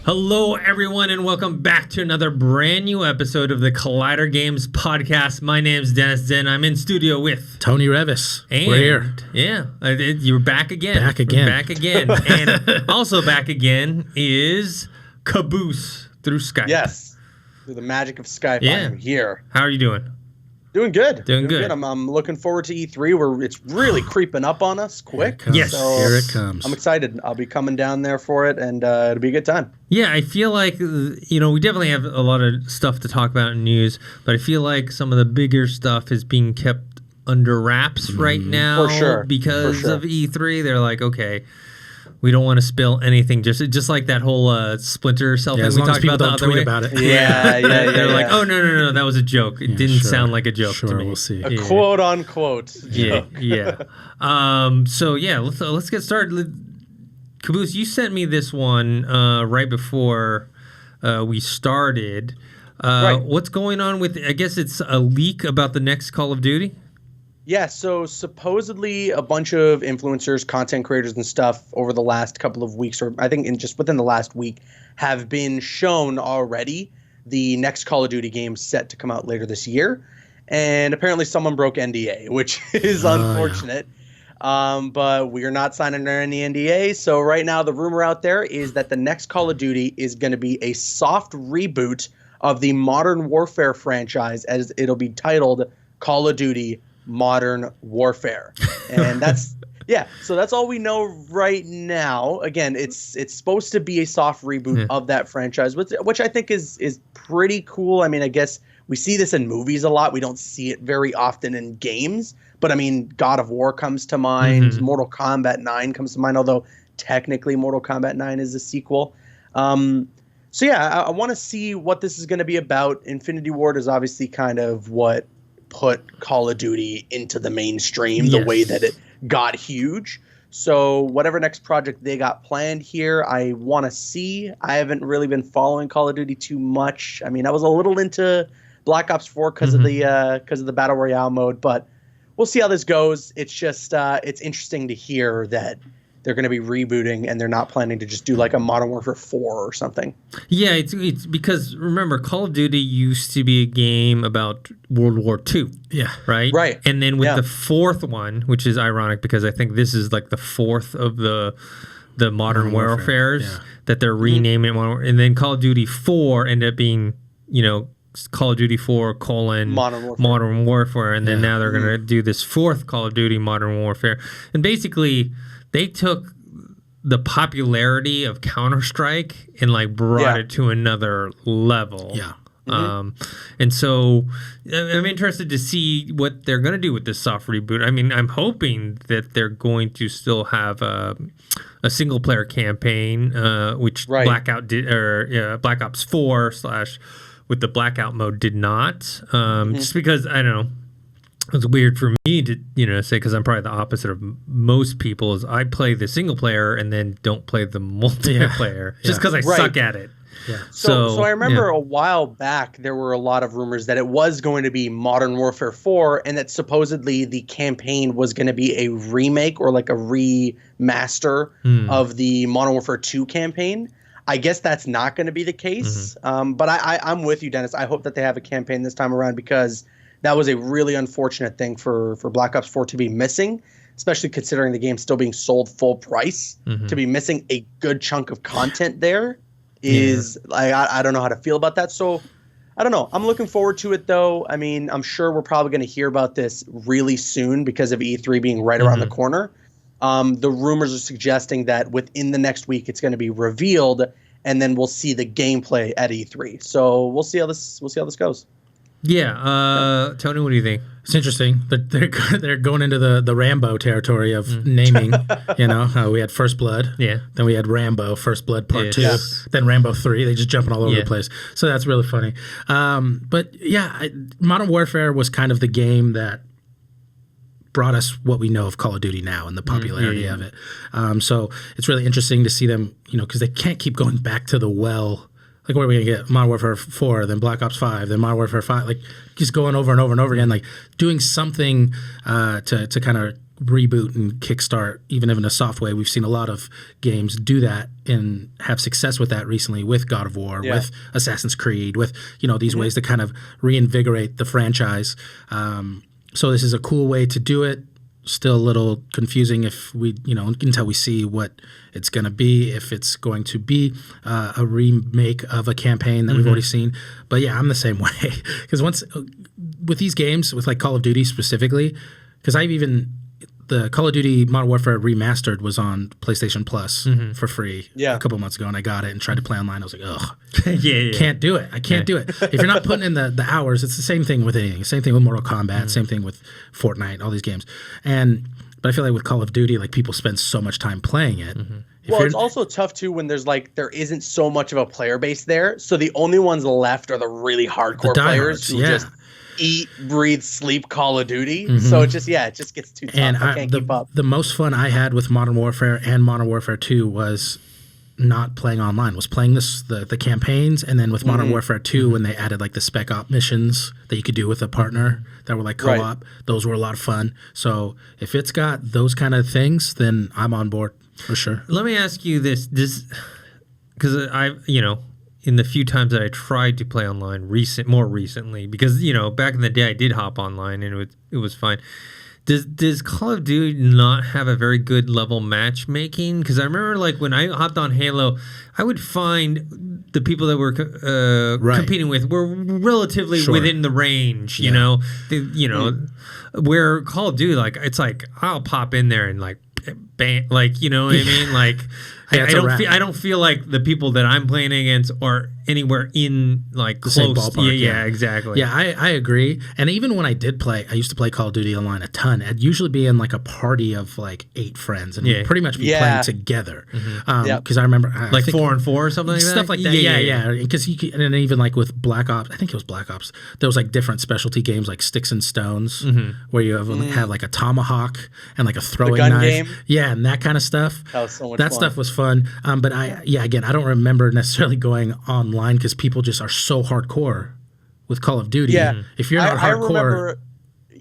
Hello, everyone, and welcome back to another brand new episode of the Collider Games podcast. My name's Dennis Zinn. I'm in studio with Tony Revis. And, we're here. Yeah, you're back again. Back again. We're back again. And also back again is Caboose through Skype. Yes, through the magic of Skype, Yeah. I am here. How are you doing? Doing good. Doing good. I'm looking forward to E3 where it's really creeping up on us quick. Yes. Here it comes. I'm excited. I'll be coming down there for it, and it'll be a good time. Yeah, I feel like, we definitely have a lot of stuff to talk about in news, but I feel like some of the bigger stuff is being kept under wraps right now. For sure. Because of E3. They're like, okay, we don't want to spill anything. Just like that whole Splinter Cell thing as we long as talked people about the don't other tweet way. about it. Yeah. They're like, oh, no, that was a joke. It didn't sound like a joke to me. We'll see. A quote-unquote Yeah, joke. yeah. So, yeah, let's get started. Caboose, you sent me this one right before we started. Right. What's going on with, I guess it's a leak about the next Call of Duty? Yeah, so supposedly a bunch of influencers, content creators and stuff over the last couple of weeks, or I think just within the last week, have been shown already the next Call of Duty game set to come out later this year. And apparently someone broke NDA, which is unfortunate. Yeah. But we are not signing any NDA. So right now the rumor out there is that the next Call of Duty is going to be a soft reboot of the Modern Warfare franchise, as it'll be titled Call of Duty Modern Warfare. And that's so that's all we know right now. Again, it's supposed to be a soft reboot of that franchise, which I think is pretty cool. I mean, I guess we see this in movies a lot. We don't see it very often in games, but I mean, God of War comes to mind, Mortal Kombat 9 comes to mind, although technically Mortal Kombat 9 is a sequel. So yeah, I want to see what this is going to be about. Infinity Ward is obviously kind of what put Call of Duty into the mainstream, the way that it got huge. So whatever next project they got planned here, I want to see. I haven't really been following Call of Duty too much. I mean, I was a little into Black Ops 4 because of the Battle Royale mode, but we'll see how this goes. It's just it's interesting to hear that they're going to be rebooting and they're not planning to just do like a Modern Warfare 4 or something. Yeah, it's because, remember, Call of Duty used to be a game about World War II. Yeah. Right? Right. And then with the fourth one, which is ironic because I think this is like the fourth of the Modern Warfares that they're renaming it. And then Call of Duty 4 ended up being, Call of Duty 4 : Modern Warfare. And then now they're going to do this fourth Call of Duty Modern Warfare. And basically, they took the popularity of Counter-Strike and like brought it to another level. Yeah. And so I'm interested to see what they're going to do with this soft reboot. I mean, I'm hoping that they're going to still have a single player campaign, which Blackout did, or Black Ops 4 / with the Blackout mode did not. Just because, I don't know. It's weird for me to, say, because I'm probably the opposite of most people, is I play the single player and then don't play the multiplayer just because I suck at it. Yeah. So I remember a while back there were a lot of rumors that it was going to be Modern Warfare 4 and that supposedly the campaign was going to be a remake or like a remaster of the Modern Warfare 2 campaign. I guess that's not going to be the case. But I'm with you, Dennis. I hope that they have a campaign this time around because that was a really unfortunate thing for Black Ops 4 to be missing, especially considering the game still being sold full price. To be missing a good chunk of content there is I don't know how to feel about that. So I don't know. I'm looking forward to it, though. I mean, I'm sure we're probably going to hear about this really soon because of E3 being right around the corner. The rumors are suggesting that within the next week it's going to be revealed, and then we'll see the gameplay at E3. So we'll see how this goes. Yeah. Tony, what do you think? It's interesting. They're going into the Rambo territory of naming. We had First Blood. Yeah. Then we had Rambo, First Blood Part 2. Yes. Then Rambo 3. They just jumping all over the place. So that's really funny. But yeah, Modern Warfare was kind of the game that brought us what we know of Call of Duty now and the popularity of it. So it's really interesting to see them, because they can't keep going back to the well. Like, what are we going to get? Modern Warfare 4, then Black Ops 5, then Modern Warfare 5. Like, just going over and over and over again, like doing something to kind of reboot and kickstart, even in a soft way. We've seen a lot of games do that and have success with that recently with God of War, with Assassin's Creed, with these ways to kind of reinvigorate the franchise. So this is a cool way to do it. Still a little confusing if we, until we see what it's going to be, if it's going to be a remake of a campaign that we've already seen. But yeah, I'm the same way. Because once with these games, with like Call of Duty specifically, because the Call of Duty Modern Warfare Remastered was on PlayStation Plus for free a couple months ago, and I got it and tried to play online. I was like, ugh, can't do it. I can't do it. If you're not putting in the hours, it's the same thing with anything. Same thing with Mortal Kombat, same thing with Fortnite, all these games. But I feel like with Call of Duty, like people spend so much time playing it. Well, it's also tough too when there isn't so much of a player base there. So the only ones left are the really hardcore players who just eat, breathe, sleep Call of Duty. So it just gets too tough. And I can't keep up. The most fun I had with Modern Warfare and Modern Warfare 2 was not playing online, was playing the campaigns, and then with Modern Warfare 2 when they added like the Spec Op missions that you could do with a partner that were like co-op, those were a lot of fun. So if it's got those kind of things, then I'm on board for sure. Let me ask you this because in the few times that I tried to play online more recently, because back in the day I did hop online and it was fine. Does Call of Duty not have a very good level matchmaking? Because I remember like when I hopped on Halo, I would find the people that were competing with were relatively within the range. Where Call of Duty, like it's like I'll pop in there and like bang, like what I mean, like. I don't feel like the people that I'm playing against are anywhere in like close. Same ballpark, yeah, exactly. Yeah, I agree. And even when I did play, I used to play Call of Duty online a ton. I'd usually be in like a party of like 8 friends, and we'd pretty much be playing together. Because I remember like 4 and 4 or something like that. Stuff like that. Yeah. Because and then even like with Black Ops, I think it was Black Ops. There was like different specialty games like Sticks and Stones, where you have like a tomahawk and like a throwing knife. Game. Yeah, and that kind of stuff. That was so much fun. Stuff was fun. But again, I don't remember necessarily going online because people just are so hardcore with Call of Duty. Yeah. If you're not hardcore.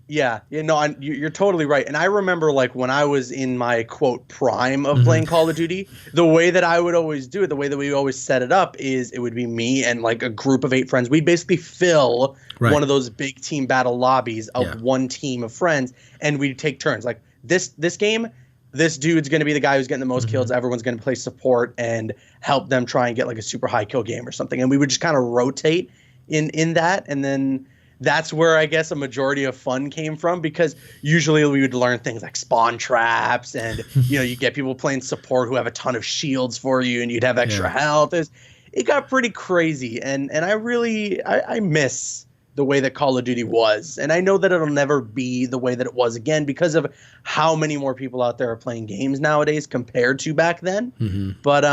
You're totally right. And I remember like when I was in my quote prime of playing Call of Duty, the way that I would always do it, the way that we always set it up is it would be me and like a group of 8 friends. We'd basically fill one of those big team battle lobbies of one team of friends, and we'd take turns. Like this game, this dude's going to be the guy who's getting the most kills. Everyone's going to play support and help them try and get like a super high kill game or something. And we would just kind of rotate in that. And then that's where I guess a majority of fun came from, because usually we would learn things like spawn traps and, you get people playing support who have a ton of shields for you and you'd have extra health. It got pretty crazy. And I miss the way that Call of Duty was. And I know that it'll never be the way that it was again because of how many more people out there are playing games nowadays compared to back then. But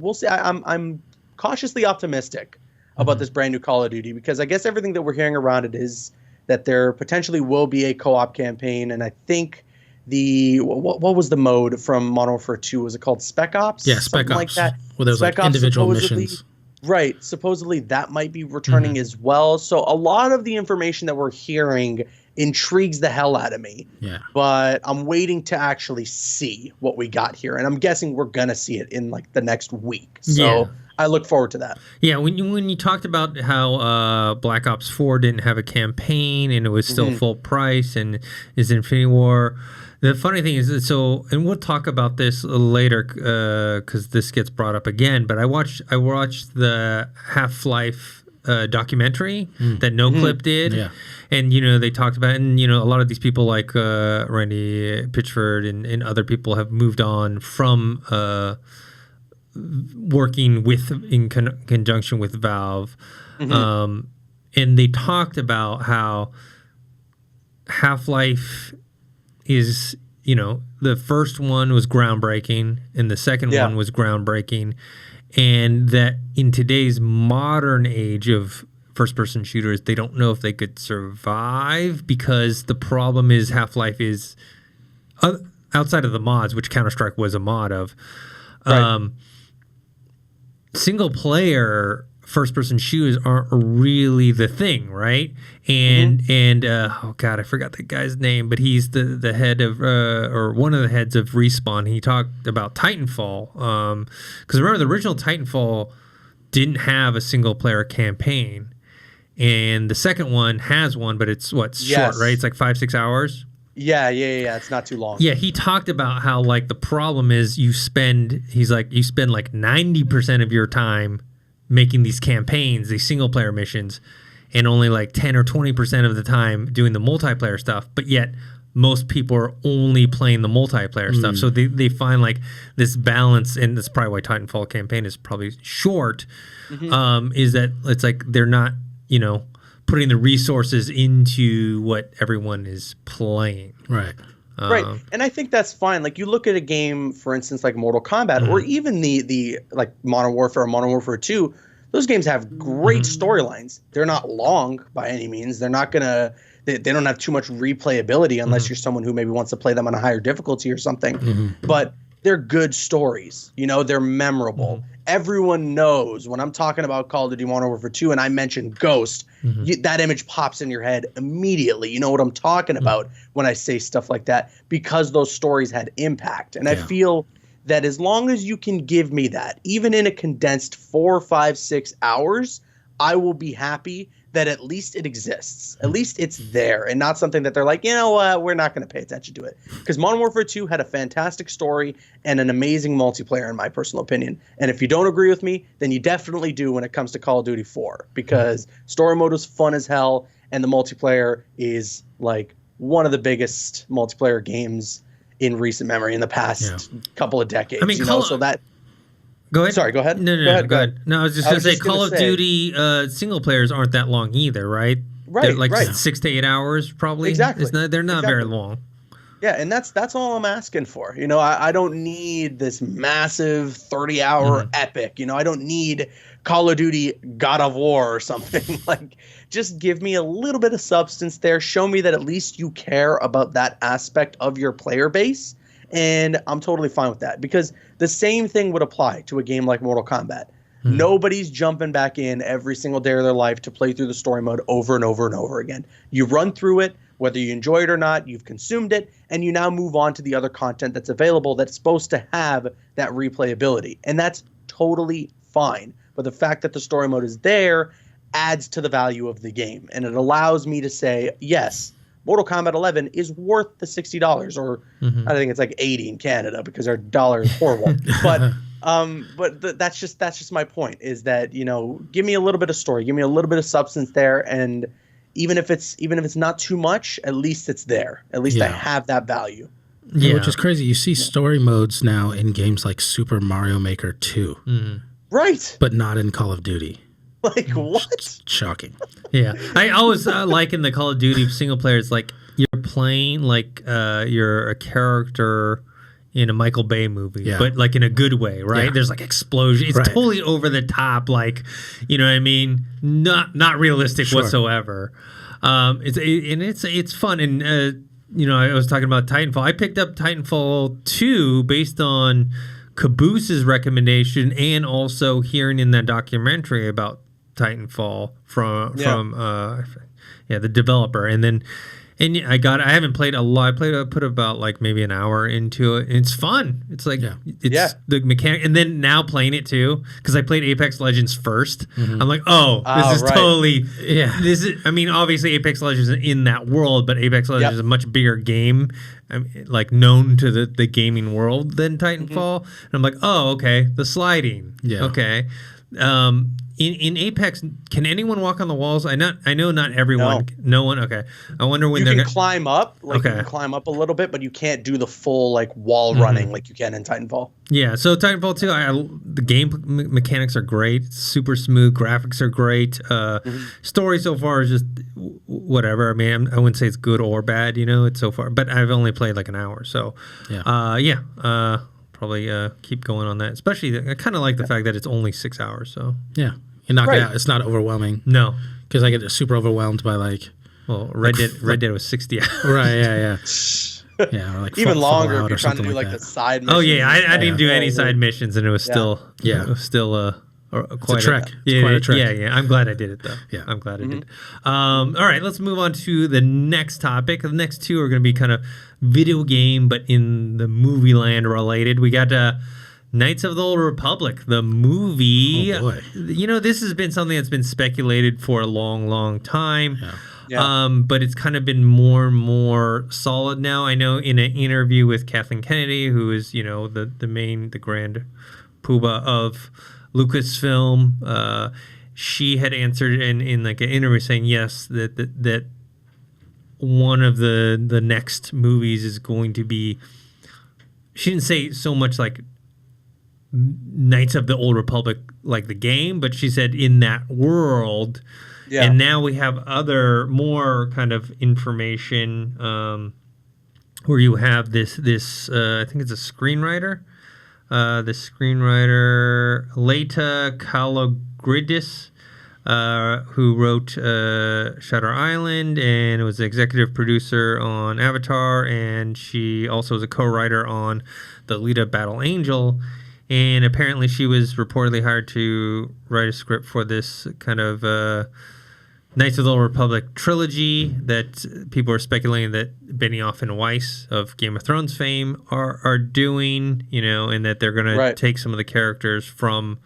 we'll see. I'm cautiously optimistic about this brand new Call of Duty, because I guess everything that we're hearing around it is that there potentially will be a co-op campaign. And I think what was the mode from Modern Warfare 2? Was it called Spec Ops? Yeah, Spec Ops. Like that. Well, there's like individual missions. Right. Supposedly that might be returning as well. So a lot of the information that we're hearing intrigues the hell out of me. Yeah. But I'm waiting to actually see what we got here. And I'm guessing we're going to see it in like the next week. So I look forward to that. Yeah. When you talked about how Black Ops 4 didn't have a campaign and it was still full price and is Infinity War. The funny thing is, and we'll talk about this later because this gets brought up again. But I watched the Half-Life documentary that NoClip did, and they talked about it, and a lot of these people like Randy Pitchford and other people have moved on from working in conjunction with Valve, and they talked about how Half-Life is, the first one was groundbreaking and the second one was groundbreaking, and that in today's modern age of first-person shooters, they don't know if they could survive, because the problem is Half-Life is outside of the mods, which Counter-Strike was a mod of, single player first-person shooters aren't really the thing, right? And oh god, I forgot the guy's name, but he's the head of or one of the heads of Respawn. He talked about Titanfall, because remember the original Titanfall didn't have a single-player campaign, and the second one has one, but it's short, right? It's like 5-6 hours. Yeah. It's not too long. Yeah, he talked about how like the problem is you spend like 90% of your time making these campaigns, these single player missions, and only like 10 or 20% of the time doing the multiplayer stuff. But yet most people are only playing the multiplayer stuff. So they find like this balance, and that's probably why Titanfall campaign is probably short, is that it's like they're not, putting the resources into what everyone is playing. Right. Right. And I think that's fine. Like you look at a game, for instance, like Mortal Kombat, or even the like Modern Warfare or Modern Warfare 2, those games have great storylines. They're not long by any means. They're not they don't have too much replayability unless you're someone who maybe wants to play them on a higher difficulty or something. But they're good stories. They're memorable. Everyone knows when I'm talking about Call of Duty Modern Warfare 2 and I mention Ghost, that image pops in your head immediately. You know what I'm talking about when I say stuff like that, because those stories had impact. And I feel that as long as you can give me that, even in a condensed 4, 5, 6 hours, I will be happy that at least it exists. At least it's there, and not something that they're like, we're not going to pay attention to it. Because Modern Warfare 2 had a fantastic story and an amazing multiplayer, in my personal opinion. And if you don't agree with me, then you definitely do when it comes to Call of Duty 4. Because story mode was fun as hell, and the multiplayer is like one of the biggest multiplayer games in recent memory in the past couple of decades. I mean, so that... Go ahead. Sorry, go ahead. No, go ahead. No, I was just going to say Call of Duty single players aren't that long either, right? Right, they're like 6 to 8 hours probably. Exactly. They're not very long. Yeah, and that's all I'm asking for. I don't need this massive 30-hour epic. I don't need Call of Duty God of War or something. Like, just give me a little bit of substance there. Show me that at least you care about that aspect of your player base. And I'm totally fine with that, because the same thing would apply to a game like Mortal Kombat. Nobody's jumping back in every single day of their life to play through the story mode over and over and over again. You run through it, whether you enjoy it or not, you've consumed it, and you now move on to the other content that's available that's supposed to have that replayability. And that's totally fine. But the fact that the story mode is there adds to the value of the game. And it allows me to say, yes, Mortal Kombat 11 is worth the $60, or I think it's like $80 in Canada because our dollar is horrible. But that's just my point, is that give me a little bit of story, give me a little bit of substance there, and even if it's not too much, at least it's there. At least I have that value. Yeah, which is crazy. You see story modes now in games like Super Mario Maker 2, right? But not in Call of Duty. Like, what? Shocking. Yeah. I always liken the Call of Duty single player. It's like you're playing like you're a character in a Michael Bay movie, but like in a good way, right? Yeah. There's like explosion. It's totally over the top, like, you know what I mean? Not realistic whatsoever. It's fun. And, I was talking about Titanfall. I picked up Titanfall 2 based on Caboose's recommendation, and also hearing in that documentary about Titanfall from the developer. And I haven't played a lot. I put about like maybe an hour into it, and it's fun. It's like it's the mechanic, and then now playing it too, because I played Apex Legends first. I'm like, this is totally this is, I mean, obviously Apex Legends is in that world, but Apex Legends is a much bigger game, like known to the gaming world than Titanfall. And I'm like, okay, the sliding, okay. In Apex, can anyone walk on the walls? I know not everyone. No one. Okay. I wonder when you can climb up. You can climb up a little bit, but you can't do the full like wall running like you can in Titanfall. Yeah. So Titanfall 2, the game mechanics are great. It's super smooth. Graphics are great. Story so far is just whatever. I mean, I wouldn't say it's good or bad. It's so far, but I've only played like an hour. So probably keep going on that. Especially, I kind of like the fact that it's only 6 hours. So you knock it out. It's not overwhelming. No, because I get super overwhelmed by like. Well, Red Dead was 60 hours. Right. Yeah. Yeah. Or like even longer if you're trying to do like the side missions. Oh yeah, I didn't do any side missions, and it was still quite a trek. It's quite a trek. Yeah. I'm glad I did it though. Yeah, I'm glad I did. All right, let's move on to the next topic. The next two are going to be kind of video game, but in the movie land related. We got Knights of the Old Republic, the movie. Oh boy. This has been something that's been speculated for a long, long time. Yeah. But it's kind of been more and more solid now. I know in an interview with Kathleen Kennedy, who is, the grand poobah of Lucasfilm, she had answered in like an interview saying yes, that one of the next movies is going to be. She didn't say so much like Knights of the Old Republic like the game, but she said in that world. Yeah. And now we have other more kind of information where you have this I think it's a screenwriter. The screenwriter Leita Kalogridis, who wrote Shutter Island and was the executive producer on Avatar, and she also was a co-writer on the Alita Battle Angel. And apparently she was reportedly hired to write a script for this kind of Knights of the Old Republic trilogy that people are speculating that Benioff and Weiss of Game of Thrones fame are doing, and that they're going to take some of the characters from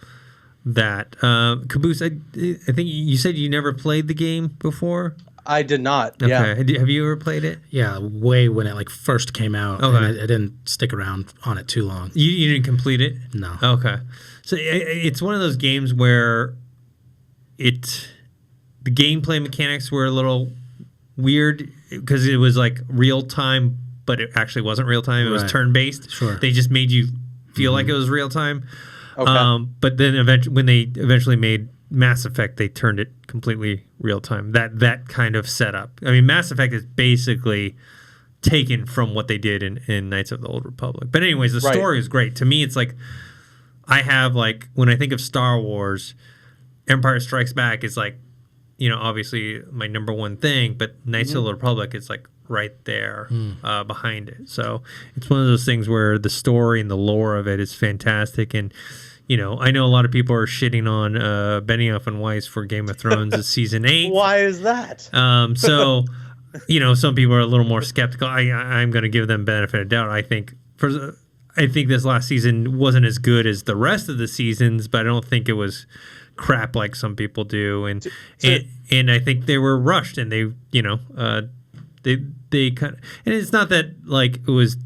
that. Caboose, I think you said you never played the game before? I did not. Okay. Yeah. Have you ever played it? Yeah, way when it first came out. Okay. And I didn't stick around on it too long. You didn't complete it? No. Okay. So it's one of those games where the gameplay mechanics were a little weird because it was like real time, but it actually wasn't real time. It was turn based. Sure. They just made you feel like it was real time. Okay. But then when they eventually made Mass Effect, they turned it completely real time. That kind of setup. I mean, Mass Effect is basically taken from what they did in Knights of the Old Republic. But anyways, the story is great. To me, it's like I have when I think of Star Wars, Empire Strikes Back is like, obviously my number one thing, but Knights of the Old Republic is like right there behind it. So it's one of those things where the story and the lore of it is fantastic. And I know a lot of people are shitting on Benioff and Weiss for Game of Thrones' season 8. Why is that? So, some people are a little more skeptical. I'm going to give them benefit of doubt. I think this last season wasn't as good as the rest of the seasons, but I don't think it was crap like some people do. And I think they were rushed, and they kind of, and it's not that like it was.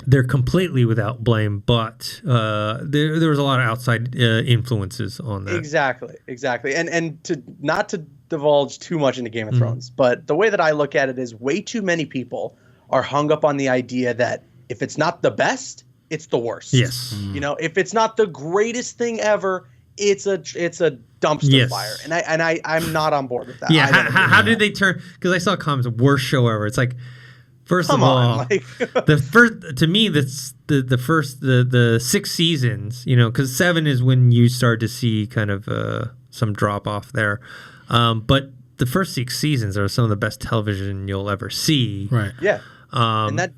They're completely without blame, but there was a lot of outside influences on that. Exactly. And to not to divulge too much into Game of Thrones, but the way that I look at it is way too many people are hung up on the idea that if it's not the best, it's the worst. Yes. If it's not the greatest thing ever, it's a dumpster fire. And I'm not on board with that. Yeah. How did they turn? Because I saw comments, worst show ever. It's like, first of all, the first to me that's the 6 seasons, because 7 is when you start to see kind of some drop off there, but the first 6 seasons are some of the best television you'll ever see. Right. Yeah. And that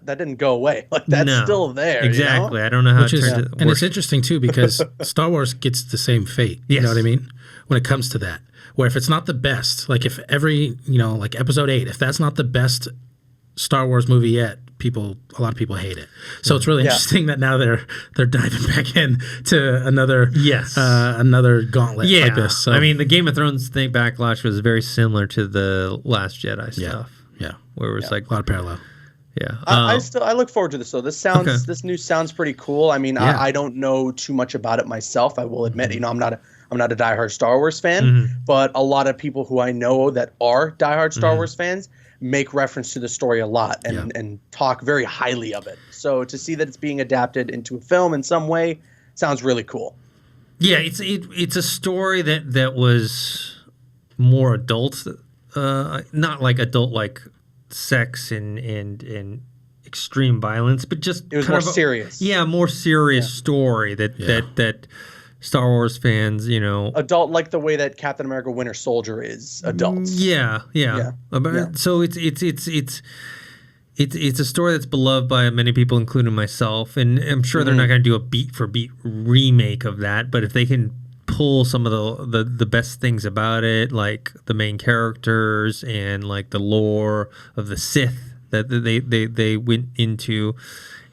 didn't go away. Like that's still there. Exactly. I don't know how it turned to. And it's interesting too because Star Wars gets the same fate. You know what I mean? When it comes to that, where if it's not the best, like if every like Episode 8, if that's not the best Star Wars movie yet, a lot of people hate it. So it's really interesting that now they're diving back in to another gauntlet like this. So. I mean, the Game of Thrones thing, Backlash, was very similar to the Last Jedi stuff. Yeah. Where it was like a lot of parallel. Yeah. I look forward to this though. This news sounds pretty cool. I mean, I don't know too much about it myself. I will admit, I'm not a diehard Star Wars fan, but a lot of people who I know that are diehard Star Wars fans make reference to the story a lot and talk very highly of it. So to see that it's being adapted into a film in some way sounds really cool. Yeah, it's a story that was more adult, not like adult like sex and extreme violence, but just it was more serious. More serious story that Star Wars fans, adult, like the way that Captain America Winter Soldier is adult. Yeah. So it's it's a story that's beloved by many people, including myself, and I'm sure they're not going to do a beat for beat remake of that. But if they can pull some of the best things about it, like the main characters and like the lore of the Sith that they went into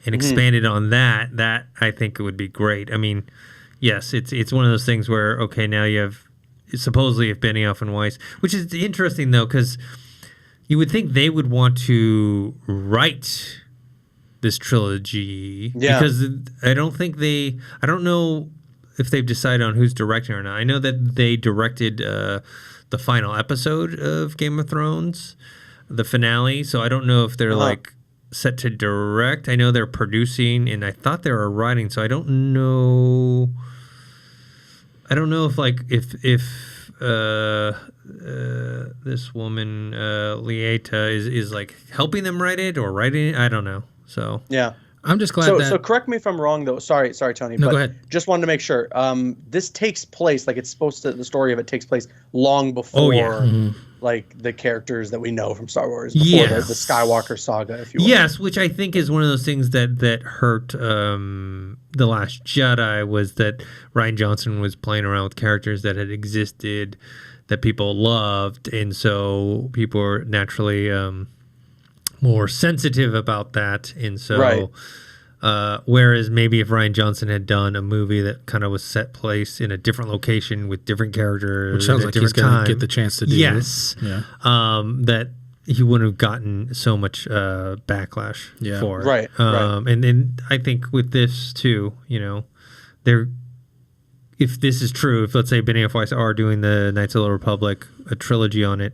and expanded on that I think it would be great. I mean, yes, it's one of those things where, okay, now you have supposedly if Benioff and Weiss, which is interesting though, because you would think they would want to write this trilogy because I don't know if they've decided on who's directing or not. I know that they directed the final episode of Game of Thrones, the finale, so I don't know if they're like set to direct. I know they're producing, and I thought they were writing, so I don't know if like if this woman Lieta is like helping them write it or writing it. I don't know. So yeah, I'm just glad so correct me if I'm wrong though. Sorry, Tony. No, but go ahead. Just wanted to make sure. This takes place like it's supposed to. The story of it takes place long before like the characters that we know from Star Wars. Before the Skywalker saga, if you will. Yes, which I think is one of those things that hurt The Last Jedi, was that Rian Johnson was playing around with characters that had existed that people loved, and so people are naturally more sensitive about that. And so whereas maybe if Rian Johnson had done a movie that kind of was set place in a different location with different characters, which sounds like he's going to get the chance to do. Yes. Yeah. That he wouldn't have gotten so much backlash for it. Right. And I think with this too, you know, if this is true, if let's say Benioff Weiss are doing the Knights of the Republic, a trilogy on it,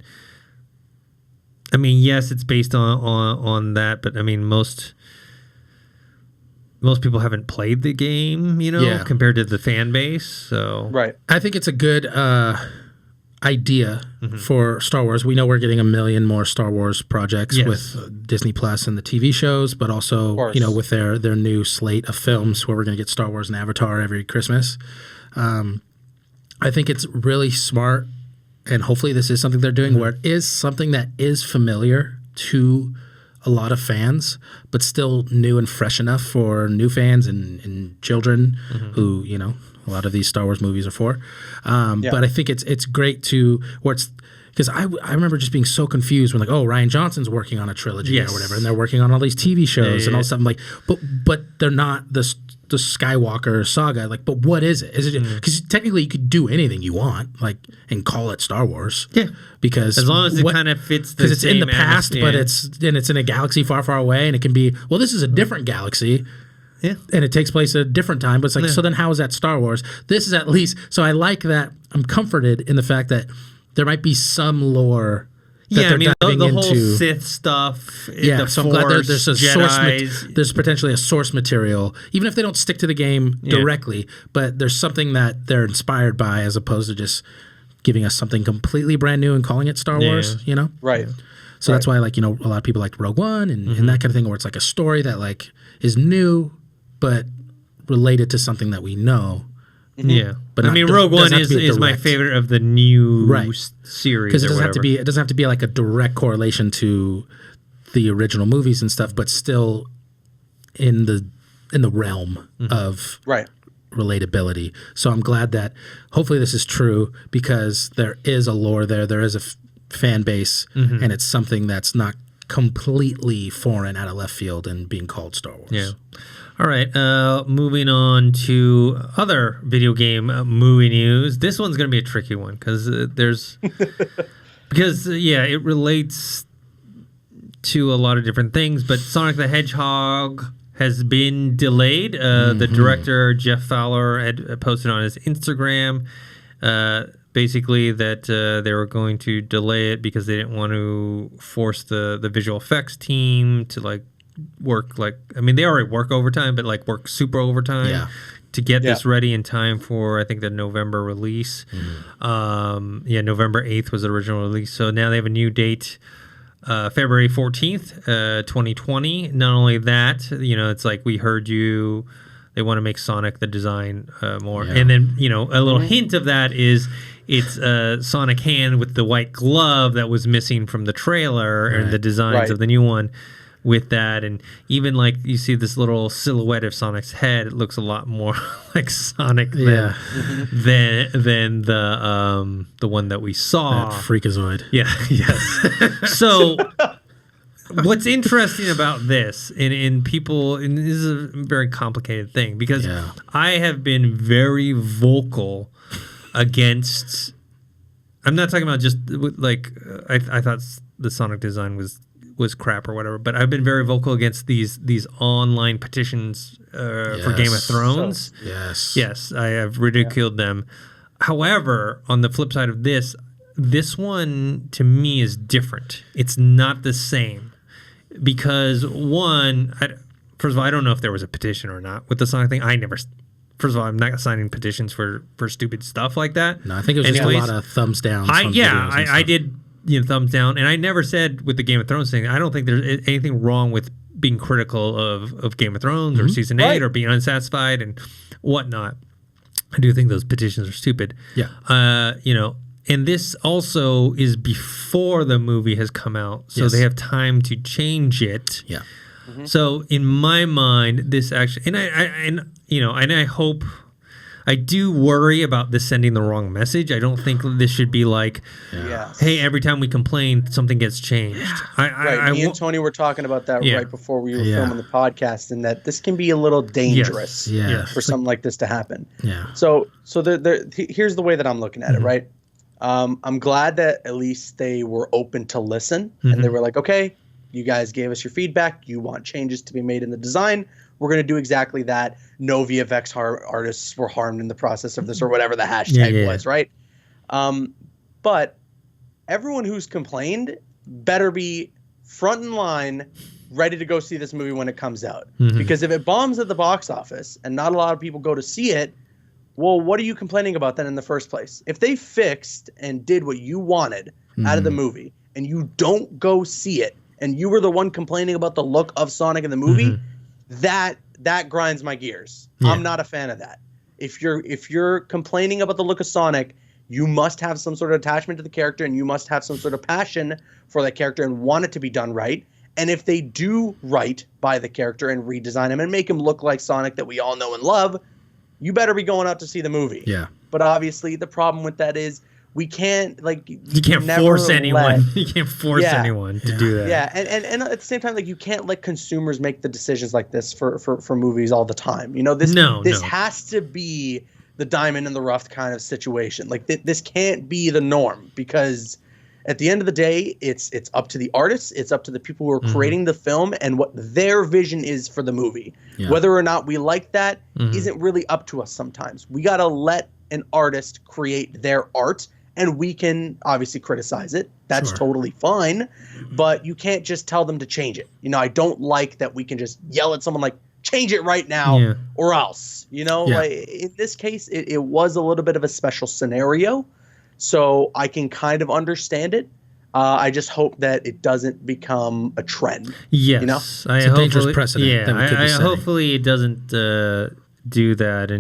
I mean, yes, it's based on that, but I mean, most people haven't played the game, you know, compared to the fan base. So I think it's a good idea for Star Wars. We know we're getting 1 million more Star Wars projects with Disney Plus and the TV shows, but also, you know, with their new slate of films where we're going to get Star Wars and Avatar every Christmas. I think it's really smart, and hopefully this is something they're doing where it is something that is familiar to a lot of fans, but still new and fresh enough for new fans and children who, you know, a lot of these Star Wars movies are for. But I think it's great to where it's, because I remember just being so confused when like, oh, Rian Johnson's working on a trilogy or whatever, and they're working on all these TV shows and all stuff. I'm like, but they're not the Skywalker saga. Like, but what is it? Is it because technically you could do anything you want, like, and call it Star Wars? Yeah, because as long as it kind of fits, because it's in the past, but it's in a galaxy far, far away, and it can be, well, this is a different galaxy. Yeah, and it takes place at a different time, but it's like, so then how is that Star Wars? This is at least, so I like that. I'm comforted in the fact that there might be some lore. I mean, the whole Sith stuff. Yeah, so I'm glad there's a source. There's potentially a source material, even if they don't stick to the game directly. But there's something that they're inspired by, as opposed to just giving us something completely brand new and calling it Star Wars. You know, right? So that's why, like, you know, a lot of people like Rogue One and that kind of thing, where it's like a story that like is new but related to something that we know. Yeah, but I mean, Rogue One is my favorite of the new series, because it doesn't have to be like a direct correlation to the original movies and stuff, but still in the realm of relatability. So I'm glad that hopefully this is true, because there is a lore there is a fan base, and it's something that's not completely foreign, out of left field, and being called Star Wars. Yeah. All right, moving on to other video game movie news. This one's going to be a tricky one because it relates to a lot of different things. But Sonic the Hedgehog has been delayed. The director, Jeff Fowler, had posted on his Instagram basically that they were going to delay it because they didn't want to force the visual effects team to like work, like, I mean, they already work overtime, but like work super overtime to get this ready in time for, I think, the November release. November 8th was the original release. So now they have a new date, February 14th, 2020. Not only that, you know, it's like, we heard you, they want to make Sonic the design more. And then, you know, a little hint of that is it's Sonic hand with the white glove that was missing from the trailer and the designs of the new one. with that, and even like you see this little silhouette of Sonic's head, it looks a lot more like Sonic than the one that we saw. That Freakazoid. Yeah. Yes. So what's interesting about this, and people, and this is a very complicated thing, because I have been very vocal against. I'm not talking about just like I thought the Sonic design was crap or whatever, but I've been very vocal against these online petitions for Game of Thrones. Yes, I have ridiculed them. However, on the flip side of this one to me is different. It's not the same because first of all, I don't know if there was a petition or not with the Sonic thing. First of all, I'm not signing petitions for stupid stuff like that. No, I think it was just a lot of thumbs down. I did thumbs down, and I never said with the Game of Thrones thing, I don't think there's anything wrong with being critical of Game of Thrones or season 8 or being unsatisfied and whatnot. I do think those petitions are stupid. Yeah. And this also is before the movie has come out, so they have time to change it. Yeah. Mm-hmm. So in my mind, this actually, and I hope, I do worry about this sending the wrong message. I don't think this should be like, hey, every time we complain, something gets changed. Me and Tony were talking about that right before we were filming the podcast, and that this can be a little dangerous for something like this to happen. Yeah. So here's the way that I'm looking at it, right? I'm glad that at least they were open to listen, and they were like, okay, you guys gave us your feedback. You want changes to be made in the design. We're going to do exactly that. No VFX artists were harmed in the process of this, or whatever the hashtag was, right? But everyone who's complained better be front in line, ready to go see this movie when it comes out. Because if it bombs at the box office and not a lot of people go to see it, well, what are you complaining about then in the first place? If they fixed and did what you wanted out of the movie and you don't go see it, and you were the one complaining about the look of Sonic in the movie, that grinds my gears. I'm not a fan of that. If you're complaining about the look of Sonic, you must have some sort of attachment to the character, and you must have some sort of passion for that character and want it to be done right. And if they do right by the character and redesign him and make him look like Sonic that we all know and love, you better be going out to see the movie. Yeah. But obviously the problem with that is we can't, like, you can't force anyone. You can't force anyone to do that. Yeah, and at the same time, like, you can't let consumers make the decisions like this for movies all the time. You know, this has to be the diamond in the rough kind of situation. Like, this can't be the norm, because at the end of the day, it's up to the artists, it's up to the people who are creating the film and what their vision is for the movie. Yeah. Whether or not we like that isn't really up to us sometimes. We got to let an artist create their art, and we can obviously criticize it. That's totally fine, but you can't just tell them to change it. You know, I don't like that we can just yell at someone like, change it right now or else. You know, like, in this case, it was a little bit of a special scenario, so I can kind of understand it. I just hope that it doesn't become a trend. Yes. You know? It's a dangerous precedent. Yeah, hopefully it doesn't do that.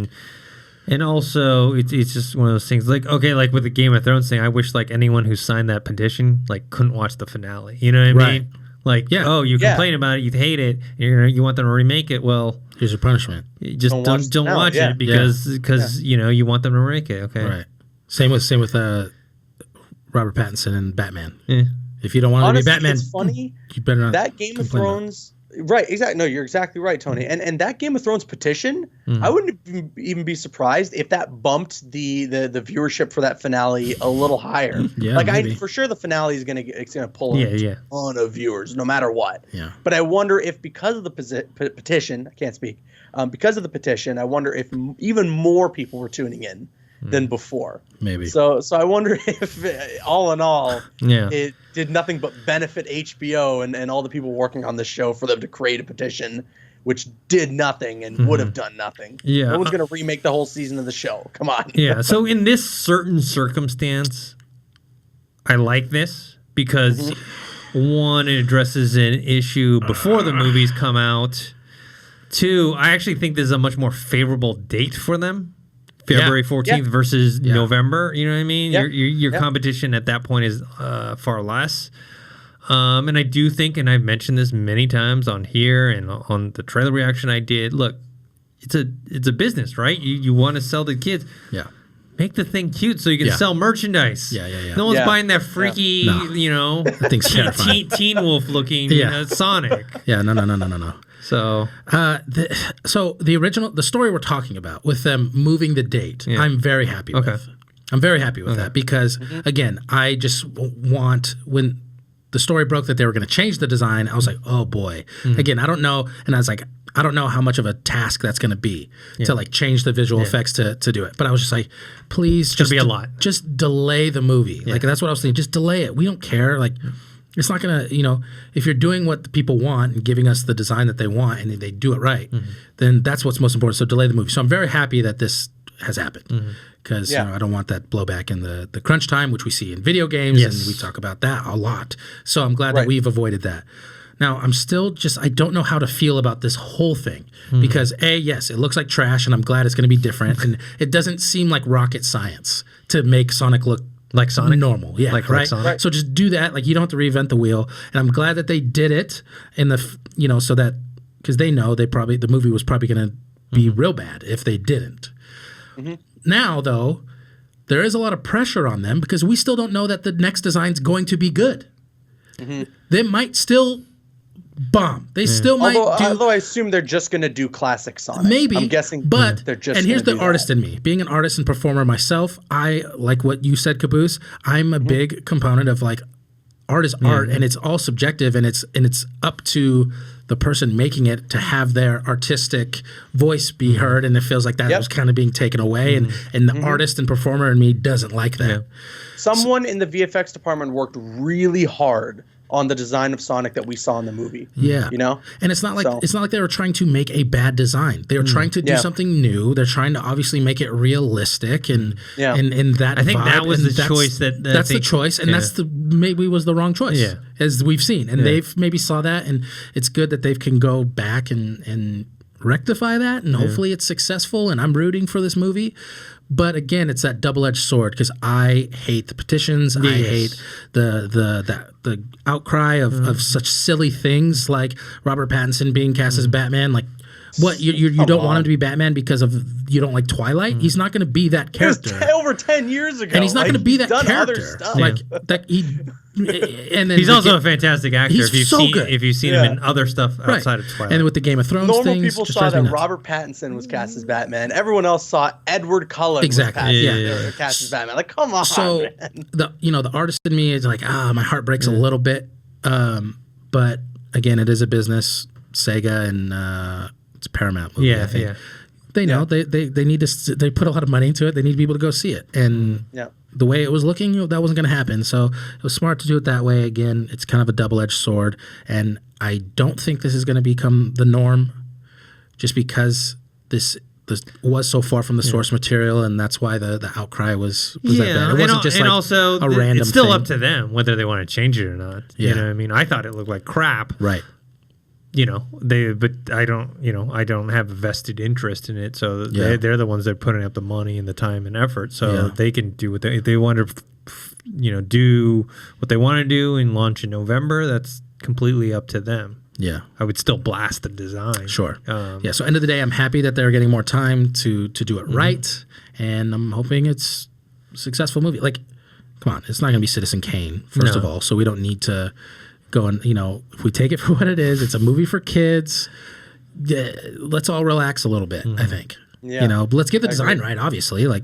And also, it's just one of those things, like, okay, like with the Game of Thrones thing, I wish, like, anyone who signed that petition, like, couldn't watch the finale. You know what I mean? Like, you complain about it, you hate it, you want them to remake it, well, here's your punishment. You just don't watch it because you know, you want them to remake it, okay? Right. Same with Robert Pattinson and Batman. Yeah. If you don't want to be Batman, it's funny, you better not. That Game of Thrones... Right, exactly. No, you're exactly right, Tony. And that Game of Thrones petition, I wouldn't even be surprised if that bumped the viewership for that finale a little higher. For sure the finale is gonna pull in a ton of viewers, no matter what. Yeah. But I wonder if, because of the petition, I can't speak. Because of the petition, I wonder if even more people were tuning in than before. Maybe. So I wonder if, all in all, it did nothing but benefit HBO and all the people working on this show for them to create a petition which did nothing and would have done nothing. Yeah. No one's going to remake the whole season of the show. Come on. Yeah. So in this certain circumstance, I like this because, one, it addresses an issue before the movies come out. Two, I actually think this is a much more favorable date for them. February 14th versus November. You know what I mean? Your competition at that point is far less. And I do think, and I've mentioned this many times on here and on the trailer reaction I did. Look, it's a business, right? You want to sell to kids. Yeah. Make the thing cute so you can sell merchandise. Yeah. No one's buying that freaky, that thing's teen wolf looking Sonic. Yeah, no. So, the story we're talking about with them moving the date, I'm very happy with. I'm very happy with that because, again, I just want when the story broke that they were going to change the design, I was like, oh boy. Again, I don't know, and I was like, I don't know how much of a task that's going to be to like change the visual effects to do it. But I was just like, please, just be a lot. Just delay the movie. Like that's what I was thinking. Just delay it. We don't care. Like it's not going to, if you're doing what the people want and giving us the design that they want and they do it right, then that's what's most important. So delay the movie. So I'm very happy that this has happened because I don't want that blowback in the crunch time, which we see in video games, and we talk about that a lot. So I'm glad that we've avoided that. Now, I'm still I don't know how to feel about this whole thing because yes, it looks like trash and I'm glad it's going to be different. And it doesn't seem like rocket science to make Sonic look like Sonic normal. Yeah, right? Sonic. So just do that. Like you don't have to reinvent the wheel. And I'm glad that they did it in the, so that, because they know the movie was probably going to be real bad if they didn't. Now, though, there is a lot of pressure on them because we still don't know that the next design's going to be good. They might still bomb. They still might although I assume they're just going to do classic Sonic. Maybe. I'm guessing but they're just and here's the artist in me. Being an artist and performer myself, I like what you said, Caboose. I'm a big component of like art is art and it's all subjective and it's up to the person making it to have their artistic voice be heard, and it feels like that was kind of being taken away and the artist and performer in me doesn't like that. Someone in the VFX department worked really hard on the design of Sonic that we saw in the movie. Yeah. And it's not like they were trying to make a bad design. They were trying to do something new. They're trying to obviously make it realistic and that I think vibe, that was the choice that's the choice, and that's maybe was the wrong choice. Yeah. As we've seen. And they've maybe saw that, and it's good that they can go back and rectify that, and hopefully it's successful, and I'm rooting for this movie. But again, it's that double-edged sword because I hate the petitions. I hate the outcry of such silly things like Robert Pattinson being cast as Batman. Like, what you don't want him to be Batman because of you don't like Twilight? He's not going to be that character. It was over 10 years ago, and he's not going to be that character. Like that he. And then he's also a fantastic actor. He's good. If you've seen him in other stuff outside of Twilight. And with the Game of Thrones normal things, people saw that Robert Pattinson was cast as Batman. Everyone else saw Edward Cullen was cast as Batman. Like, come on. So man. the artist in me is like, my heart breaks a little bit. But again, it is a business. Sega and it's a Paramount movie. I think. They know they need to. They put a lot of money into it. They need people to go see it. And the way it was looking, that wasn't going to happen. So it was smart to do it that way. Again, it's kind of a double-edged sword, and I don't think this is going to become the norm, just because this was so far from the source material, and that's why the outcry was that bad. It wasn't just like also, a random. It's still thing. up to them whether they want to change it or not. You know what I mean? I thought it looked like crap. Right. But I don't have a vested interest in it. So they're the ones that are putting up the money and the time and effort. So they can do what they want to, do what they want to do and launch in November. That's completely up to them. Yeah. I would still blast the design. Sure. So end of the day, I'm happy that they're getting more time to do it right. And I'm hoping it's a successful movie. Like, come on, it's not going to be Citizen Kane, first of all. So we don't need to go and, if we take it for what it is, it's a movie for kids. Let's all relax a little bit, I think. Yeah. But let's get the design right, obviously. Like,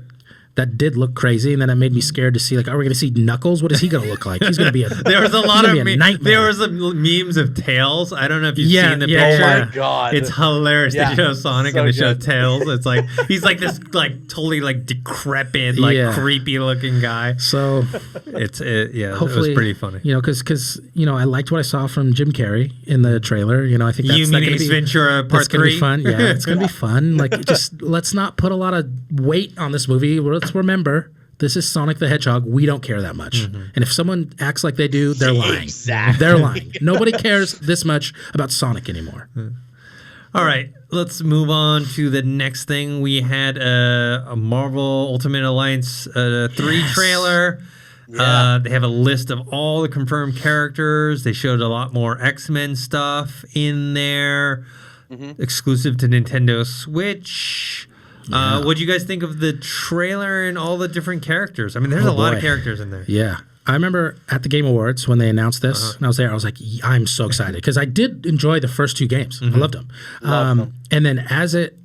that did look crazy, and then it made me scared to see, like, are we going to see Knuckles? What is he going to look like? He's going to be there was a lot of there was memes of Tails. I don't know if you've seen the picture. Oh my god, it's hilarious. They show Sonic and they show Tails. It's like he's like this like totally like decrepit, like creepy looking guy. So hopefully, it was pretty funny. Because I liked what I saw from Jim Carrey in the trailer. I think that's mean Ace Ventura Part 3? Gonna be fun. Yeah, it's gonna be fun. Like, just let's not put a lot of weight on this movie. Let's remember, this is Sonic the Hedgehog. We don't care that much. And if someone acts like they do, they're lying. Exactly. They're lying. Nobody cares this much about Sonic anymore. All right, let's move on to the next thing. We had a Marvel Ultimate Alliance 3 trailer. They have a list of all the confirmed characters. They showed a lot more X-Men stuff in there, exclusive to Nintendo Switch. What do you guys think of the trailer and all the different characters? I mean, there's a lot of characters in there. Yeah. I remember at the Game Awards when they announced this, and I was there, I was like, I'm so excited. Because I did enjoy the first 2 games. I loved them. And then as it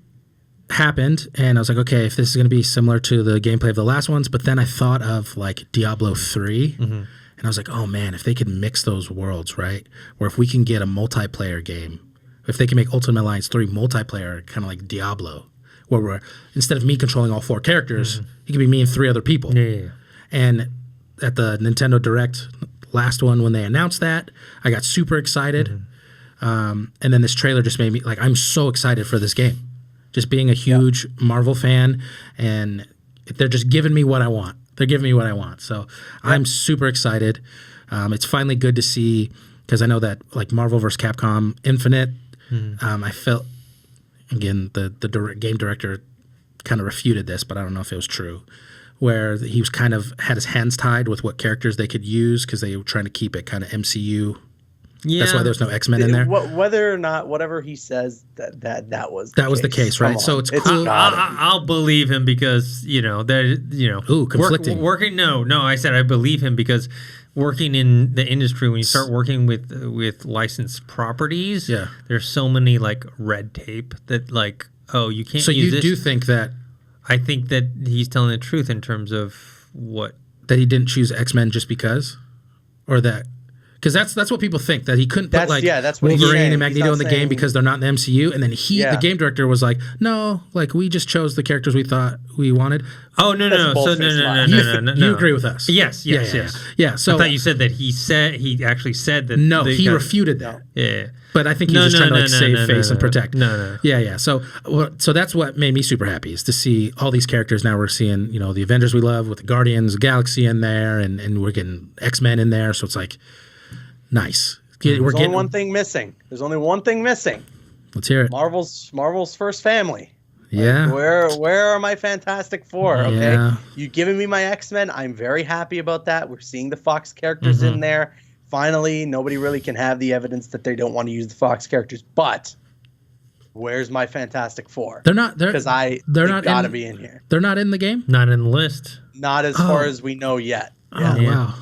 happened, and I was like, okay, if this is going to be similar to the gameplay of the last ones, but then I thought of like Diablo 3, and I was like, oh man, if they could mix those worlds, right? Or if we can get a multiplayer game, if they can make Ultimate Alliance 3 multiplayer, kind of like Diablo, where we're, instead of me controlling all 4 characters, it could be me and 3 other people. Yeah. And at the Nintendo Direct last one, when they announced that, I got super excited. And then this trailer just made me, like, I'm so excited for this game. Just being a huge Marvel fan, and they're just giving me what I want. They're giving me what I want. So I'm super excited. It's finally good to see, because I know that like Marvel vs. Capcom Infinite, I felt, again, the game director kind of refuted this, but I don't know if it was true, where he was kind of had his hands tied with what characters they could use because they were trying to keep it kind of MCU. Yeah. That's why there's no X-Men in there. Whether or not, whatever he says, that was the case, right? So it's cool. I'll believe him because conflicting. Working. No, I said I believe him because working in the industry, when you start working with licensed properties, there's so many like red tape that like, oh, you can't. So use you do think that? I think that he's telling the truth in terms of what, that he didn't choose X-Men just because, or that. Because that's what people think, that he couldn't put that's Wolverine and Magneto in the game because they're not in the MCU, and then the game director was like, no, like we just chose the characters we thought we wanted. Oh no! You agree with us? Yes. So I thought you said that he actually said that. No, he refuted that. Yeah. But I think he's just trying to save face and protect. No. Yeah. So that's what made me super happy, is to see all these characters. Now we're seeing, the Avengers we love with the Guardians of the Galaxy in there, and we're getting X-Men in there. So it's like, nice. There's only one thing missing. Let's hear it. Marvel's first family. Yeah. Like, where are my Fantastic Four? Okay. Yeah. You giving me my X-Men. I'm very happy about that. We're seeing the Fox characters in there. Finally, nobody really can have the evidence that they don't want to use the Fox characters. But where's my Fantastic Four? They're not. Because they gotta be in here. They're not in the game. Not in the list. Not as far as we know yet. Oh wow.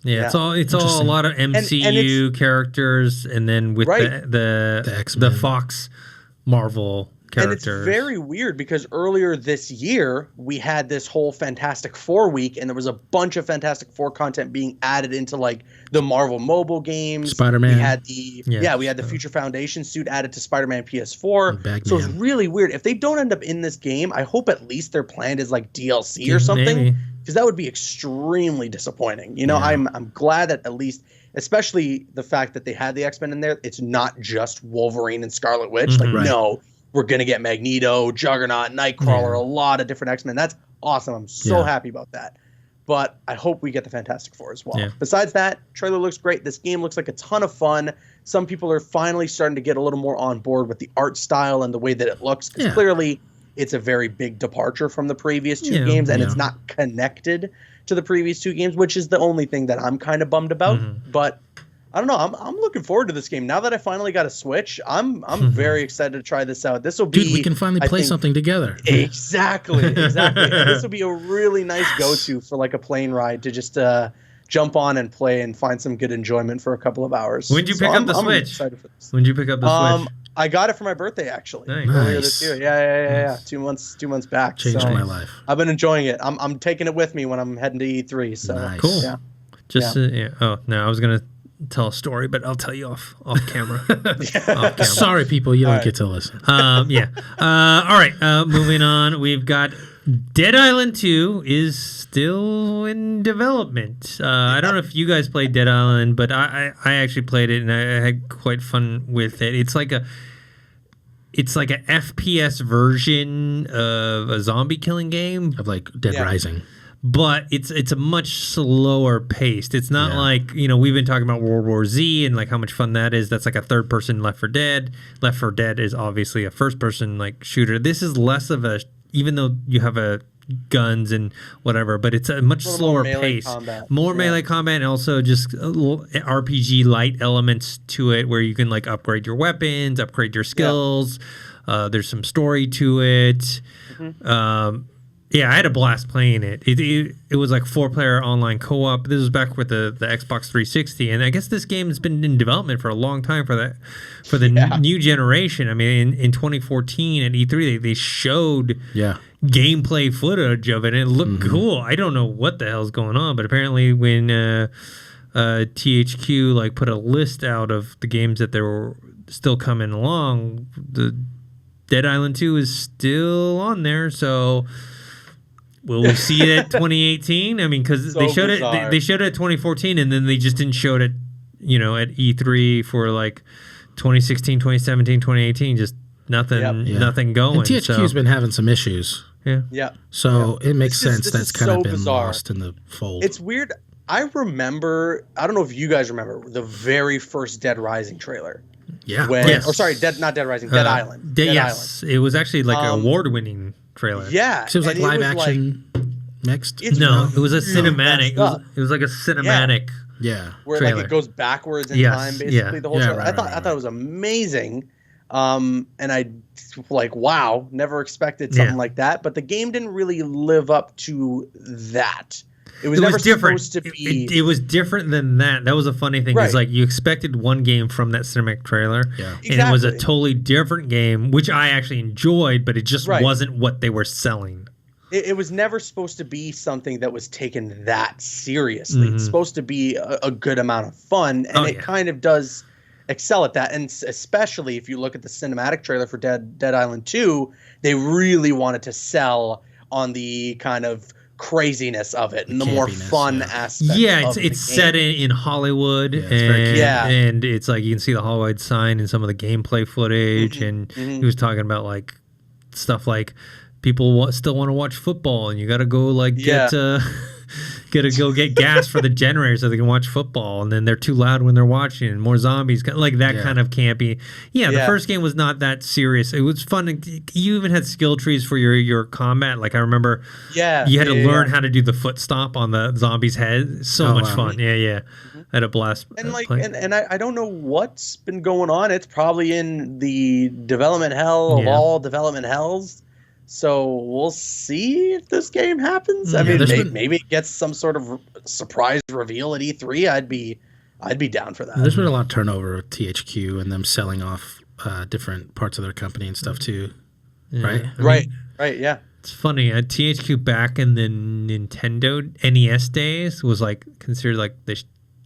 Yeah, it's all a lot of MCU characters, and then with the Fox Marvel characters. And it's very weird because earlier this year we had this whole Fantastic Four week, and there was a bunch of Fantastic Four content being added into like the Marvel mobile games. Spider-Man. We had the Future Foundation suit added to Spider-Man PS4. So it's really weird. If they don't end up in this game, I hope at least they're planned as like DLC or something. Maybe. Because that would be extremely disappointing. I'm glad that at least, especially the fact that they had the X-Men in there, it's not just Wolverine and Scarlet Witch. No, we're going to get Magneto, Juggernaut, Nightcrawler, a lot of different X-Men. That's awesome. I'm so happy about that. But I hope we get the Fantastic Four as well. Yeah. Besides that, trailer looks great. This game looks like a ton of fun. Some people are finally starting to get a little more on board with the art style and the way that it looks. Because clearly it's a very big departure from the previous 2 games, and it's not connected to the previous 2 games, which is the only thing that I'm kind of bummed about. But I don't know. I'm looking forward to this game. Now that I finally got a Switch, I'm very excited to try this out. This will be, dude, we can finally play something together. Exactly. This will be a really nice go-to for like a plane ride to just jump on and play and find some good enjoyment for a couple of hours. When did you pick up the Switch? Excited for this. When did you pick up the Switch? I got it for my birthday, actually. Nice. Earlier this year. Yeah. 2 months back. Changed my life. I've been enjoying it. I'm taking it with me when I'm heading to E3. So nice. Cool. Yeah. Oh no, I was gonna tell a story, but I'll tell you off camera. Off camera. Sorry, people, you don't get to listen. All right. Moving on, we've got Dead Island 2 is still in development. I don't know if you guys played Dead Island, but I actually played it and I had quite fun with it. It's like a FPS version of a zombie killing game of like Dead Rising. But it's a much slower paced. It's not like, we've been talking about World War Z and like how much fun that is. That's like a third person Left 4 Dead. Left 4 Dead is obviously a first person like shooter. This is less of a, even though you have a guns and whatever, but it's a much slower pace. More melee combat, and also just a little RPG light elements to it where you can like upgrade your weapons, upgrade your skills. There's some story to it. I had a blast playing it. It was like 4-player online co-op. This was back with the Xbox 360, and I guess this game has been in development for a long time for the new generation. I mean, in 2014 at E3, they showed gameplay footage of it, and it looked cool. I don't know what the hell's going on, but apparently when THQ like put a list out of the games that they were still coming along, the Dead Island 2 is still on there, so. Will we see it at 2018? I mean, because they showed it. They showed it at 2014, and then they just didn't show it at, at E3 for like 2016, 2017, 2018. Just nothing, nothing going. And THQ's been having some issues. Yeah. So it makes sense that's kind of been lost in the fold. It's weird. I remember. I don't know if you guys remember the very first Dead Rising trailer. Yeah. Not Dead Rising. Dead Island. Dead Island. It was actually like an award-winning trailer. Yeah. So it was like live action mixed? No, it was a cinematic. It was like a cinematic where trailer. like it goes backwards in time, basically the whole trailer. I thought it was amazing. And I like, wow, never expected something like that. But the game didn't really live up to that. It was never different. Supposed to be. It was different than that. That was a funny thing. Is like you expected one game from that cinematic trailer, and it was a totally different game, which I actually enjoyed, but it just wasn't what they were selling. It was never supposed to be something that was taken that seriously. It's supposed to be a good amount of fun, and it kind of does excel at that. And especially if you look at the cinematic trailer for Dead Island 2, they really wanted to sell on the kind of craziness of it and the more fun aspect. Yeah, it's set in Hollywood, and it's like you can see the Hollywood sign in some of the gameplay footage, and he was talking about like stuff like people still want to watch football, and you got to go like gotta go get gas for the generator so they can watch football, and then they're too loud when they're watching, and more zombies, like that kind of campy. The first game was not that serious. It was fun. You even had skill trees for your combat. Like I remember you had to learn how to do the foot stomp on the zombie's head. So much fun. I had a blast. And and I don't know what's been going on. It's probably in the development hell of all development hells. So we'll see if this game happens. I mean, maybe it gets some sort of surprise reveal at E3. I'd be down for that. There's been a lot of turnover with THQ and them selling off different parts of their company and stuff too, right? Right. Yeah. It's funny. THQ back in the Nintendo NES days was like considered like the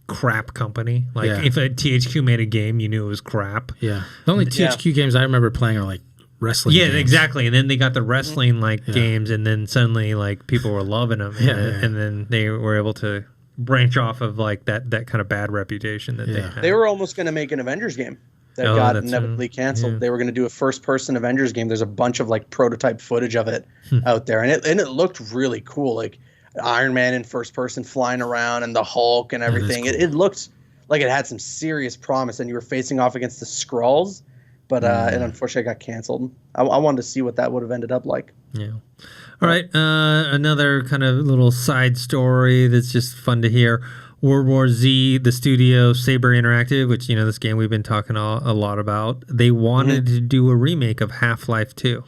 crap company. Like if a THQ made a game, you knew it was crap. Yeah. The only THQ games I remember playing are like wrestling games. Exactly. And then they got the wrestling games, and then suddenly like people were loving them, and then they were able to branch off of like that kind of bad reputation that they had. They were almost going to make an Avengers game that got inevitably canceled. They were going to do a first-person Avengers game. There's a bunch of like prototype footage of it out there, and it looked really cool. Like Iron Man in first person flying around, and the Hulk and everything. Cool. It looked like it had some serious promise, and you were facing off against the Skrulls. But it unfortunately got canceled. I wanted to see what that would have ended up like. Yeah. All right. Another kind of little side story that's just fun to hear. World War Z, the studio Saber Interactive, which, this game we've been talking a lot about, they wanted to do a remake of Half-Life 2.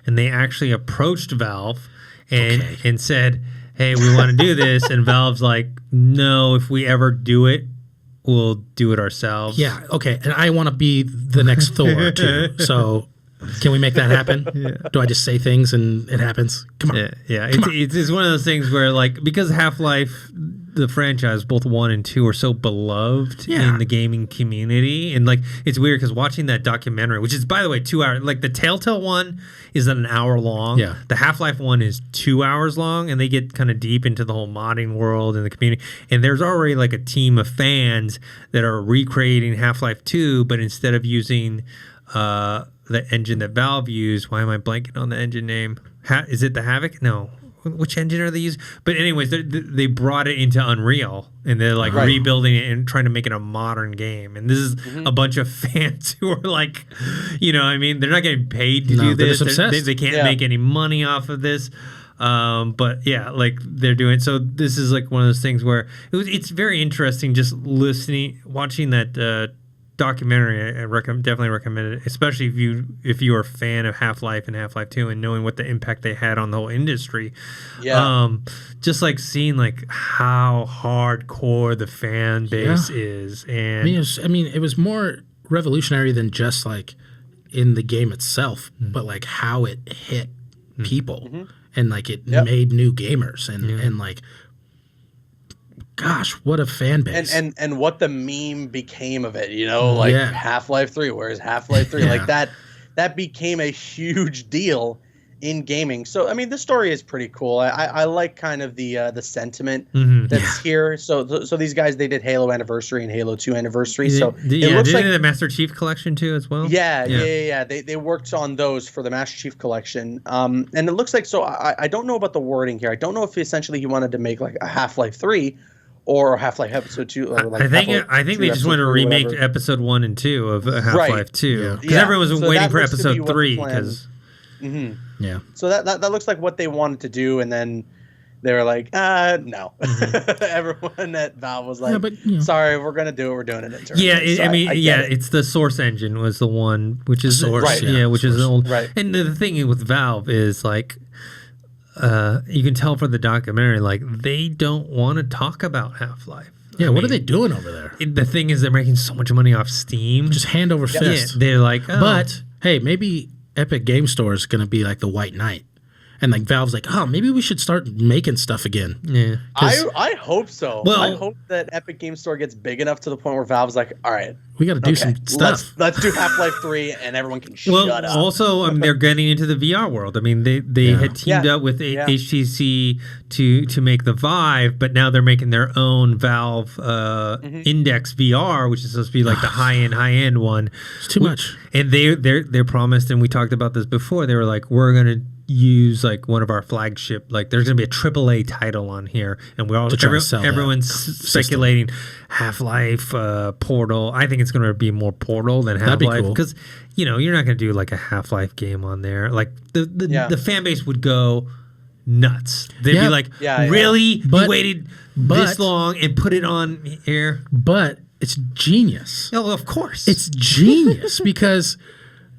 And they actually approached Valve and said, hey, we want to do this. And Valve's like, no, if we ever do it, we'll do it ourselves. Yeah, okay. And I want to be the next Thor, too. So can we make that happen? Do I just say things and it happens? Come on. It's one of those things where, like, because Half-Life, the franchise, both 1 and 2, are so beloved in the gaming community. And, like, it's weird because watching that documentary, which is, by the way, 2 hours. Like, the Telltale one is an hour long. Yeah. The Half-Life one is 2 hours long, and they get kind of deep into the whole modding world and the community. And there's already, like, a team of fans that are recreating Half-Life 2, but instead of using the engine that Valve used, why am I blanking on the engine name? Is it the Havoc? No. Which engine are they using? But anyways, they brought it into Unreal, and they're like rebuilding it and trying to make it a modern game. And this is a bunch of fans who are like, they're not getting paid to do this. They can't make any money off of this. But yeah, like they're doing. So this is like one of those things where it's very interesting just watching that documentary. I definitely recommend it, especially if you are a fan of Half-Life and Half-Life 2 and knowing what the impact they had on the whole industry. Yeah. Just like seeing like how hardcore the fan base is, and it was more revolutionary than just like in the game itself, but like how it hit people. And like it made new gamers and like, gosh, what a fan base. And what the meme became of it, like Half-Life 3, where's Half-Life 3? Like that became a huge deal in gaming. So I mean, the story is pretty cool. I like kind of the sentiment that's here. So these guys, they did Halo Anniversary and Halo 2 Anniversary. So it looks like the Master Chief Collection too as well. Yeah. They worked on those for the Master Chief Collection. And it looks like, so I don't know about the wording here. I don't know if essentially he wanted to make like a Half-Life 3 or Half-Life Episode 2. Or like I think they just wanted to remake Episode 1 and 2 of Half-Life 2 because everyone was waiting for Episode 3 because. Yeah. So that looks like what they wanted to do, and then they were like, no. Everyone at Valve was like, sorry, we're gonna do it. We're doing it internally. Yeah, it's the Source Engine was the one, which is Source, which is the old. Right. And the thing with Valve is like, you can tell from the documentary, like they don't want to talk about Half-Life. Yeah, what are they doing over there? The thing is, they're making so much money off Steam, just hand over fist. Yeah, they're like, but hey, maybe Epic Game Store is going to be like the White Knight. And like Valve's like, maybe we should start making stuff again. Yeah, I hope so. Well, I hope that Epic Game Store gets big enough to the point where Valve's like, all right, we got to do some stuff. Let's do Half-Life 3, and everyone can shut up. Also, they're getting into the VR world. I mean, they had teamed up with HTC to make the Vive, but now they're making their own Valve Index VR, which is supposed to be like the high end one. It's too much. And they promised, and we talked about this before. They were like, we're gonna use like one of our flagship, like there's gonna be a AAA title on here, and we're all everyone's speculating Half-Life, Portal. I think it's gonna be more Portal than Half-Life because you're not gonna do like a Half-Life game on there. Like the fan base would go nuts. They'd be like, really? You waited this long and put it on here? But it's genius. Oh, of course, it's genius because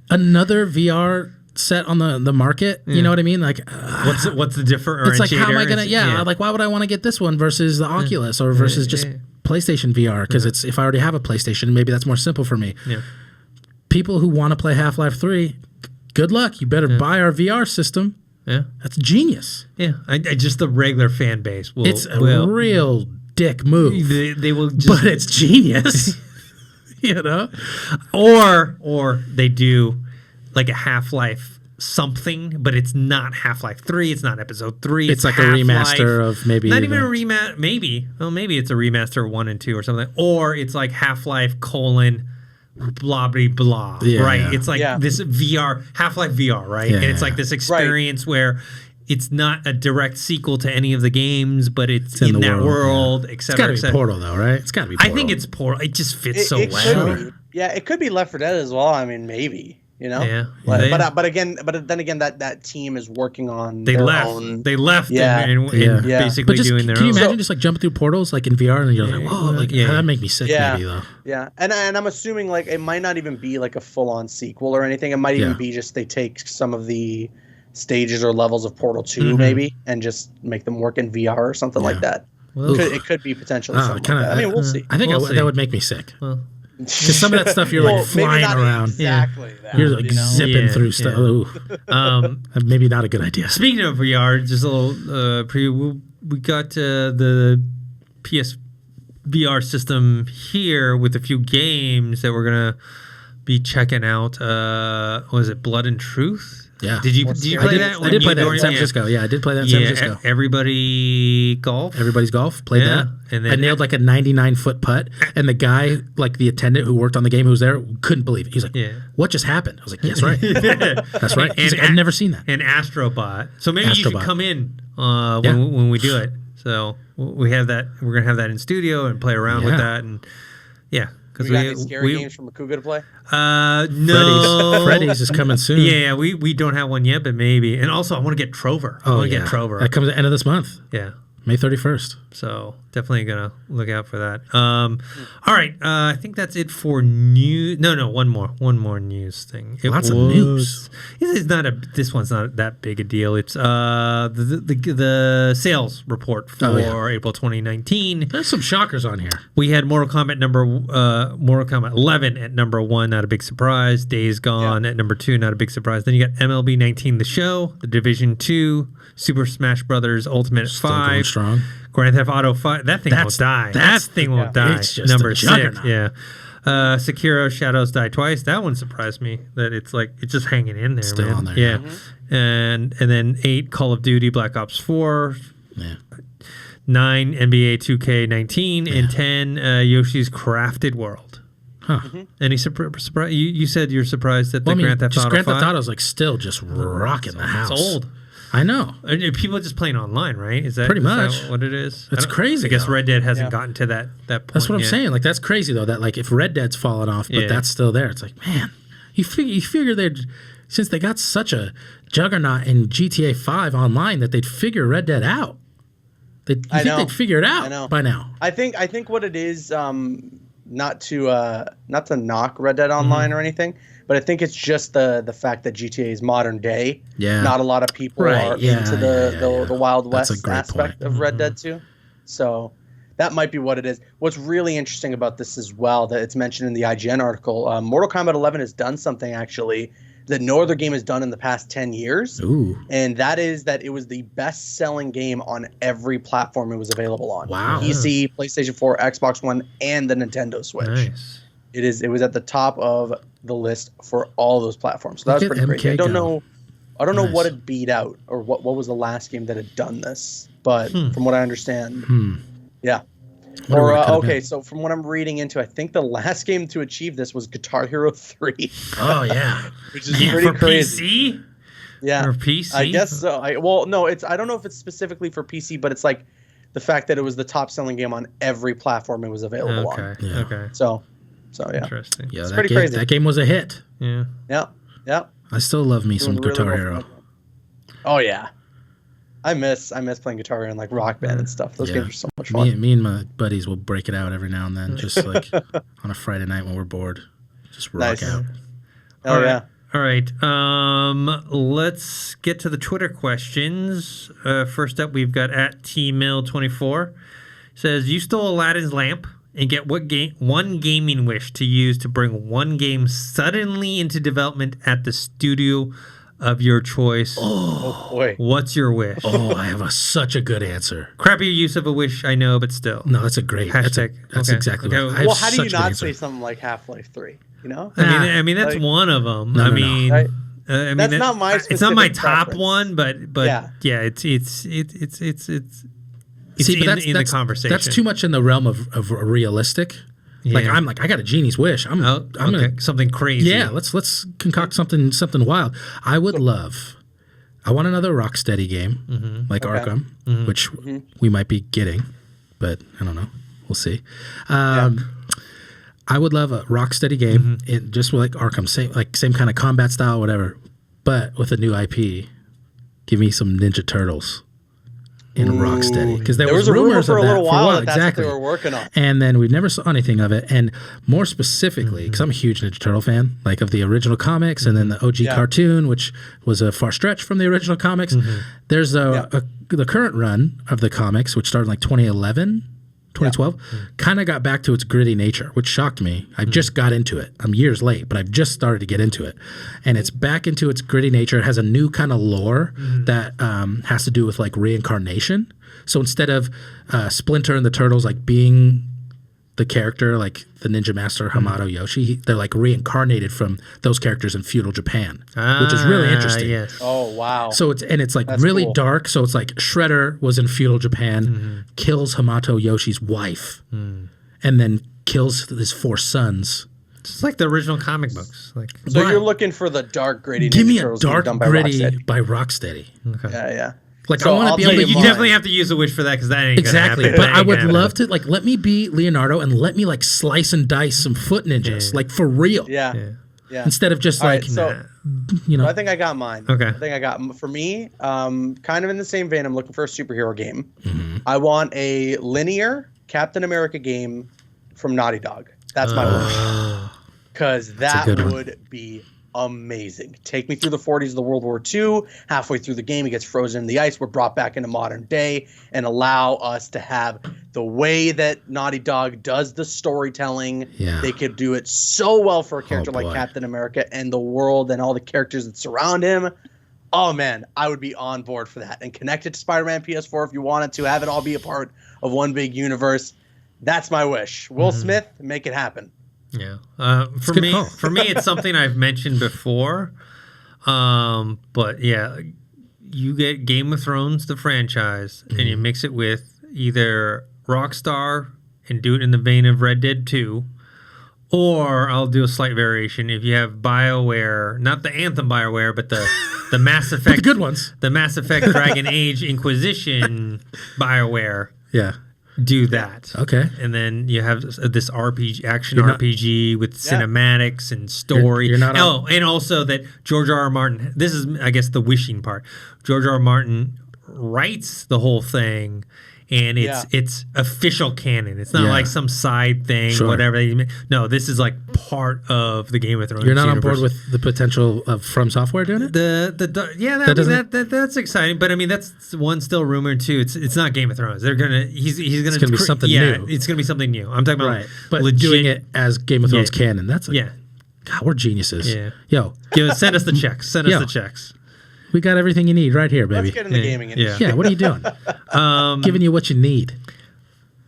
another VR set on the market, you know what I mean? Like, what's the difference? It's like, how am I gonna? Like, why would I want to get this one versus the Oculus or versus just PlayStation VR? Because it's if I already have a PlayStation, maybe that's more simple for me. Yeah. People who want to play Half-Life 3, good luck. You better buy our VR system. Yeah, that's genius. Yeah, I just the regular fan base will. It's a real dick move. They will, but it's genius. Or they do like a Half-Life something, but it's not Half-Life 3. It's not Episode 3. It's like Half-Life, a remaster of maybe. Not even a remaster. Maybe. Well, maybe it's a remaster of 1 and 2 or something. Or it's like Half-Life : blah, blah, blah. Right? Yeah. It's like this VR, Half-Life VR, right? Yeah, and it's like this experience where it's not a direct sequel to any of the games, but it's in that world, et cetera. It's got to be Portal, though, right? It's got to be Portal. I think it's Portal. It just fits so well. It could be Left 4 Dead as well. I mean, maybe. Yeah. But then again, that team is working on their own. They left and basically doing their own. Can you imagine just like jumping through portals like in VR and you're like, whoa, like that'd make me sick maybe though. Yeah, and I'm assuming like it might not even be like a full on sequel or anything. It might even be just they take some of the stages or levels of Portal 2 maybe and just make them work in VR or something like that. Well, it could be potentially something like that. I mean, we'll see. I think that would make me sick. Well, because some of that stuff you're like flying around. Exactly. That, you're like zipping through stuff. Maybe not a good idea. Speaking of VR, just a little preview. We got the PS VR system here with a few games that we're gonna be checking out. Was it Blood and Truth? Yeah. Did you play that? I did play that in San Francisco. Yeah, I did play that in San Francisco. Everybody's Golf. Played that. And then I nailed like a 99-foot putt. And the guy, like the attendant who worked on the game who was there, couldn't believe it. He's like, what just happened? I was like, that's right. That's right. He's like, I've never seen that. And Astrobot. So maybe you should come in when we do it. So we have that. We're going to have that in studio and play around with that. And We got any scary games from Akuga to play? No. Freddy's is coming soon. Yeah, we don't have one yet, but maybe. And also, I want to get Trover. I want to get Trover. That comes at the end of this month. Yeah. May 31st. So definitely gonna look out for that. All right, I think that's it for news. No, one more news thing. Lots of news. It's not this one's not that big a deal. It's the sales report for April 2019. There's some shockers on here. We had Mortal Kombat 11 at number 1, not a big surprise. Days Gone at number 2, not a big surprise. Then you got MLB 19, The Show, The Division 2, Super Smash Brothers Ultimate at 5. Strong. Grand Theft Auto 5. That thing won't die. That thing won't die. It's just number a 6. juggernaut. Yeah. Sekiro Shadows Die Twice. That one surprised me. That it's just hanging in there. Still man. on there. Yeah. Mm-hmm. And then 8 Call of Duty Black Ops 4. Yeah. 9 NBA 2K19 and 10 Yoshi's Crafted World. Huh. Any surprise? You said you're surprised that Grand Theft Auto 5? Grand Theft Auto's still just rocking the house. It's old. I know. People are just playing online, right? Is that pretty much that what it is? It's crazy. I guess Red Dead hasn't gotten to that point. That's what I'm saying. Like, that's crazy though. That if Red Dead's fallen off, but that's still there. It's like, man, you figure they'd, since they got such a juggernaut in GTA 5 online, that they'd figure Red Dead out. They'd figure it out by now. I think what it is, not to knock Red Dead Online or anything, but I think it's just the fact that GTA is modern day. Yeah. Not a lot of people are into the Wild West aspect of Red Dead 2. So that might be what it is. What's really interesting about this as well, that it's mentioned in the IGN article, Mortal Kombat 11 has done something actually that no other game has done in the past 10 years. Ooh. And that is that it was the best-selling game on every platform it was available on. Wow. PC, PlayStation 4, Xbox One, and the Nintendo Switch. Nice. It was at the top of the list for all those platforms. So that was pretty great. I don't know what it beat out, or what was the last game that had done this. But from what I understand, yeah. So from what I'm reading into, I think the last game to achieve this was Guitar Hero 3. Oh yeah, which is pretty crazy. PC? Yeah, for PC. I guess so. I don't know if it's specifically for PC, but it's like the fact that it was the top selling game on every platform it was available on. Yeah. Okay. So yeah, interesting. Yeah, it's pretty crazy. That game was a hit. Yeah. Yeah. I still love me some Guitar Hero. Oh yeah. I miss playing Guitar Hero and like Rock Band and stuff. Those games are so much fun. Me and my buddies will break it out every now and then, just like on a Friday night when we're bored. Just rock out. Oh yeah. All right. Let's get to the Twitter questions. First up, we've got at TMill24. Says, you stole Aladdin's lamp and get one gaming wish to use to bring one game suddenly into development at the studio of your choice. Oh boy. What's your wish? Oh, I have such a good answer. Crappy use of a wish, I know, but still. No, that's a great hashtag. That's exactly right. Well, how do you not say something like Half-Life 3? You know? I mean that's like, one of them. No. That's not my specific it's not my top preference. one, but yeah, it's in the conversation. That's too much in the realm of realistic. Yeah. I got a genie's wish. I'm gonna something crazy. Yeah, let's concoct something wild. I want another Rocksteady game like Arkham, which we might be getting, but I don't know. We'll see. I would love a Rocksteady game, just like Arkham, same kind of combat style, whatever, but with a new IP. Give me some Ninja Turtles in Rocksteady, because there was rumors for of a little while that that's what they were working on, and then we never saw anything of it. And more specifically, because I'm a huge Ninja Turtle fan, like of the original comics, and then the OG cartoon, which was a far stretch from the original comics. There's the current run of the comics, which started in like 2011. 2012 kind of got back to its gritty nature, which shocked me. I just got into it. I'm years late, but I've just started to get into it. And it's back into its gritty nature. It has a new kind of lore that has to do with like reincarnation. So instead of Splinter and the Turtles like being the character, like the Ninja Master Hamato Yoshi, they're like reincarnated from those characters in feudal Japan, which is really interesting. Yes. Oh wow! So it's like that's really cool. Dark. So it's like Shredder was in feudal Japan, kills Hamato Yoshi's wife, and then kills his 4 sons. It's like the original comic books. Like, so you're looking for the dark gritty. Give me a dark gritty by Rocksteady. Okay. Yeah. Like So I want I'll to be tell able you to You mine. definitely have to use a wish for that because that ain't exactly. gonna But happen. I would That ain't love gonna to like let me be Leonardo and let me like slice and dice some foot ninjas, like for real. Yeah. Instead of just All like right, so you know. I think I got mine. Okay. I think I got for me. Kind of in the same vein. I'm looking for a superhero game. Mm-hmm. I want a linear Captain America game from Naughty Dog. That's my wish. Because that would be amazing. Take me through the 40s of the World War II. Halfway through the game, he gets frozen in the ice. We're brought back into modern day and allow us to have the way that Naughty Dog does the storytelling. Yeah. They could do it so well for a character like Captain America and the world and all the characters that surround him. Oh, man, I would be on board for that. And connect it to Spider-Man PS4 if you wanted to. Have it all be a part of one big universe. That's my wish. Will Smith, make it happen. Yeah. For me, it's something I've mentioned before. But yeah, you get Game of Thrones, the franchise, and you mix it with either Rockstar and do it in the vein of Red Dead 2, or I'll do a slight variation. If you have BioWare, not the Anthem BioWare, but the Mass Effect, the good ones, the Mass Effect Dragon Age Inquisition BioWare. Yeah. Do that. Okay. And then you have this RPG with cinematics and story. You're not and also that George R.R. Martin, this is, I guess, the wishing part. George R.R. Martin writes the whole thing, and it's official canon. It's not like some side thing, whatever. No, this is like part of the Game of Thrones You're not universe. on board with the potential of From Software doing it? That's exciting, but I mean that's one still rumored too. It's not Game of Thrones. They're gonna he's gonna be something new. It's gonna be something new. I'm talking about but legit, doing it as Game of Thrones canon. That's God, we're geniuses. Yeah. Yo, send us the checks. Send us the checks. We got everything you need right here, baby. Let's get in the gaming industry. Yeah, what are you doing? Giving you what you need.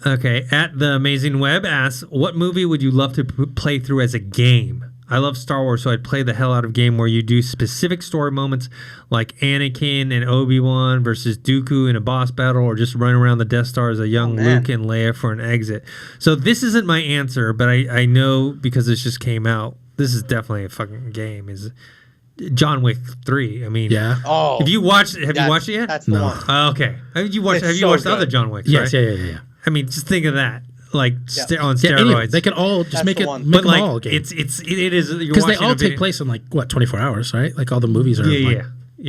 Okay, at the Amazing Web asks, what movie would you love to play through as a game? I love Star Wars, so I'd play the hell out of game where you do specific story moments like Anakin and Obi-Wan versus Dooku in a boss battle, or just run around the Death Star as a young Luke and Leia for an exit. So this isn't my answer, but I know because this just came out, this is definitely a fucking game. Is John Wick 3. I mean, have you watched it yet? That's the one. Okay. Have you watched the other John Wicks? Yes, right? yeah. I mean, just think of that. Like on steroids. Anyway, they can all just make them all a game. It is because they all take place in like 24 hours, right? Like all the movies are. Yeah.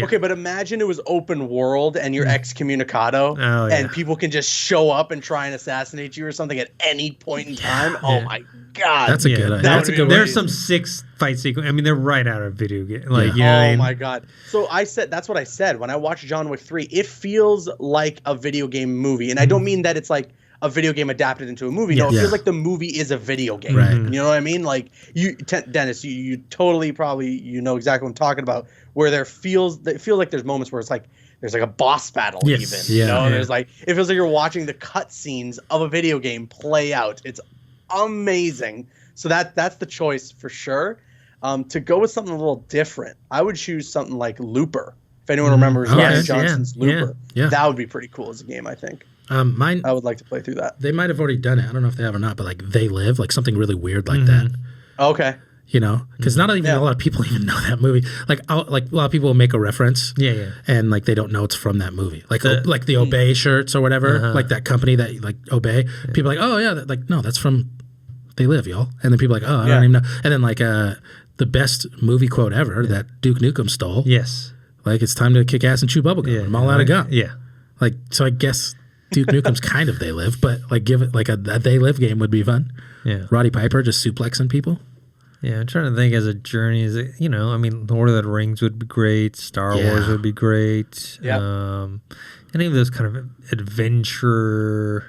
Okay, but imagine it was open world and you're excommunicado, and people can just show up and try and assassinate you or something at any point in time. Oh my god, that's a good idea. That's a good. There's some 6 fight sequence. I mean, they're right out of video game. Like, my god. So that's what I said when I watched John Wick 3. It feels like a video game movie, and I don't mean that it's like a video game adapted into a movie. No, it feels like the movie is a video game. Right. You know what I mean? Like Dennis, you totally probably know exactly what I'm talking about. Where they feel like there's moments where it's like there's like a boss battle even. You know, there's like it feels like you're watching the cutscenes of a video game play out. It's amazing. So that's the choice for sure. To go with something a little different, I would choose something like Looper. If anyone remembers Ryan Johnson's Looper, that would be pretty cool as a game, I think. Mine, I would like to play through that. They might have already done it. I don't know if they have or not, but like They Live, like something really weird like that. Okay. You know, because not even a lot of people even know that movie. Like a lot of people will make a reference, and like they don't know it's from that movie. Like the Obey shirts or whatever, like that company that like Obey. People are like, oh yeah, no, that's from They Live, y'all. And then people are like, oh, I don't even know. And then like the best movie quote ever that Duke Nukem stole. Yes. Like it's time to kick ass and chew bubblegum. I'm all out of gum. Yeah. Like so, I guess Duke Nukem's kind of They Live, but like give it like a They Live game would be fun. Yeah. Roddy Piper just suplexing people. Yeah, I'm trying to think as a journey. Is it, I mean, Lord of the Rings would be great. Star Wars would be great. Yeah. Any of those kind of adventure.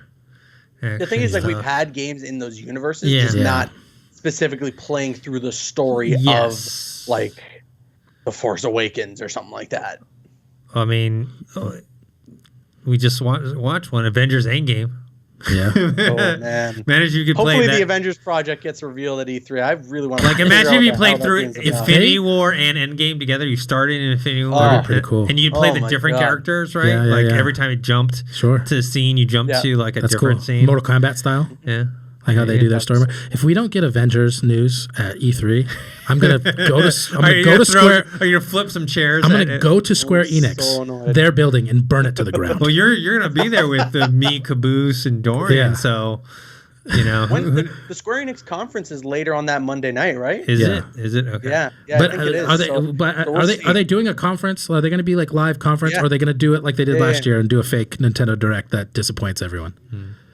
The thing is, like, we've had games in those universes, just not specifically playing through the story of, like, The Force Awakens or something like that. I mean, we just watched one, Avengers Endgame. Yeah. Oh man. Imagine you could Hopefully play the Avengers project gets revealed at E3. I really want to imagine if you played through Infinity War and Endgame together. You started in Infinity War. That'd be pretty cool. And you play the different characters, right? Every time you jumped to a scene, you jumped to like a different scene. Mortal Kombat style. Yeah. like how they do their story. If we don't get Avengers news at E3, I'm gonna go to Square. Are you gonna flip some chairs? I'm gonna go to Square Enix, their building, and burn it to the ground. Well, you're gonna be there with me, Caboose, and Dorian. So. When the Square Enix conference is later on that Monday night, right? Is it? Okay. Yeah. But I think it is. Are they doing a conference? Are they going to be like live conference, or are they going to do it like they did last year and do a fake Nintendo Direct that disappoints everyone?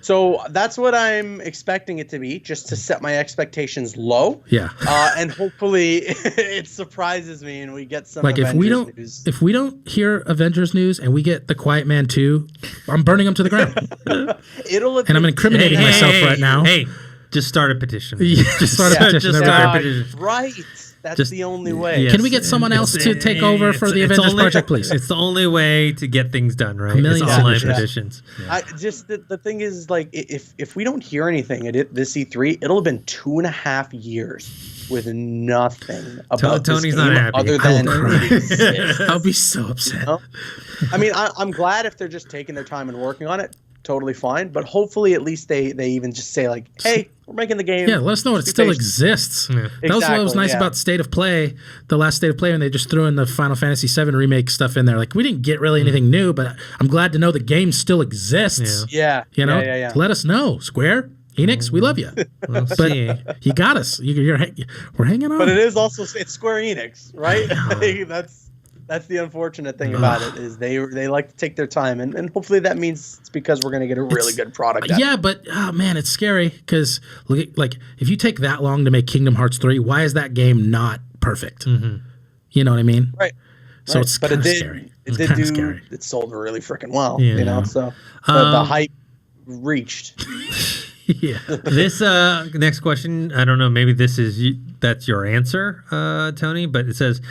So that's what I'm expecting it to be, just to set my expectations low. Yeah. And hopefully it surprises me and we get some Avengers news. If we don't hear Avengers news and we get The Quiet Man 2, I'm burning them to the ground. And I'm incriminating myself right now. Hey, just start a petition. Just start a petition. Right. That's the only way. Yes. Can we get someone else to take over for the Avengers project, please? It's the only way to get things done, right? It's online petitions. Yeah. The thing is, like, if we don't hear anything at this E3, it'll have been 2.5 years with nothing about Tony's this not game happy. other than it exists. I'll be so upset. I mean, I'm glad if they're just taking their time and working on it. Totally fine, but hopefully at least they even just say like, hey, we're making the game. Yeah, let us know it still exists. Yeah. That was what was nice about State of Play, the last State of Play, when they just threw in the Final Fantasy VII remake stuff in there. Like, we didn't get really anything new, but I'm glad to know the game still exists. Yeah. Yeah. Let us know, Square Enix, we love you. But you got us. We're hanging on. But it's Square Enix, right? That's the unfortunate thing about it, is they like to take their time, and hopefully that means it's because we're going to get a really good product. Yeah, but man, it's scary because like if you take that long to make Kingdom Hearts 3, why is that game not perfect? Mm-hmm. You know what I mean? Right. So it's kind of scary. It sold really freaking well. Yeah. So the hype reached. Yeah. This next question, I don't know, maybe that's your answer, Tony, but it says.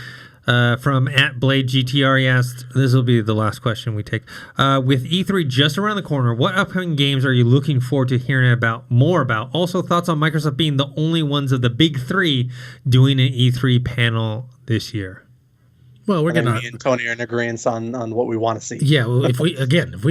From @BladeGTR, he asked, this will be the last question we take. With E3 just around the corner, what upcoming games are you looking forward to hearing more about? Also, thoughts on Microsoft being the only ones of the big three doing an E3 panel this year? Well, me and Tony are in agreement on what we want to see. Yeah, well, if we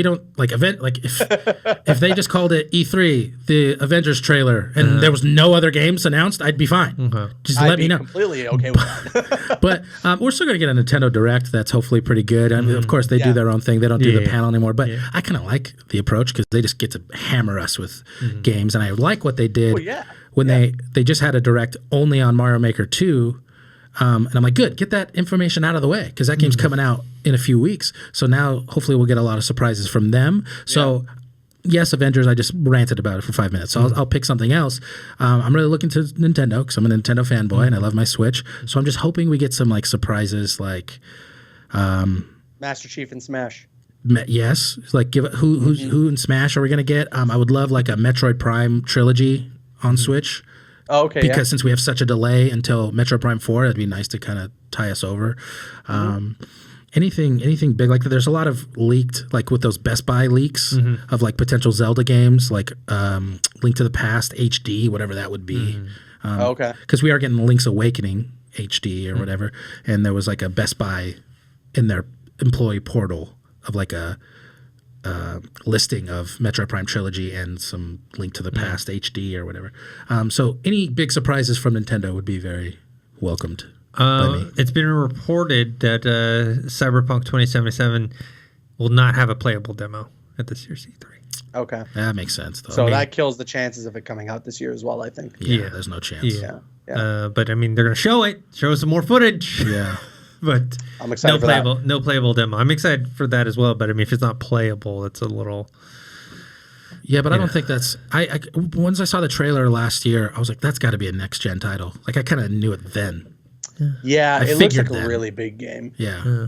don't if they just called it E3, the Avengers trailer, and there was no other games announced, I'd be fine. Okay. Just let me know. Completely okay with that. But we're still gonna get a Nintendo Direct that's hopefully pretty good. I mean, of course, they do their own thing. They don't do the panel anymore. But I kind of like the approach because they just get to hammer us with games, and I like what they did when they just had a Direct only on Mario Maker 2. And I'm like, good, get that information out of the way because that game's coming out in a few weeks. So now hopefully we'll get a lot of surprises from them. So yes, Avengers, I just ranted about it for 5 minutes. So I'll pick something else. I'm really looking to Nintendo because I'm a Nintendo fanboy and I love my Switch. So I'm just hoping we get some like surprises like Master Chief and Smash. Yes, like who in Smash are we gonna get? I would love like a Metroid Prime trilogy on Switch. Oh, okay. Because since we have such a delay until Metroid Prime 4, it'd be nice to kind of tie us over. Anything big like that? There's a lot of leaked, like with those Best Buy leaks of like potential Zelda games, like Link to the Past HD, whatever that would be. Okay. Because we are getting Link's Awakening HD or whatever, and there was like a Best Buy in their employee portal of like a listing of Metroid Prime Trilogy and some Link to the Past HD or whatever. So any big surprises from Nintendo would be very welcomed by me. It's been reported that Cyberpunk 2077 will not have a playable demo at this year's E3. Okay. That makes sense, though. So that kills the chances of it coming out this year as well, I think. Yeah, there's no chance. Yeah. But I mean, they're going to show some more footage. Yeah. But I'm excited for that. No playable demo. I'm excited for that as well. But I mean, if it's not playable, it's a little. Yeah, but I don't think that's. I once I saw the trailer last year, I was like, that's got to be a next gen title. Like I kind of knew it then. Yeah, it looks like a really big game. Yeah.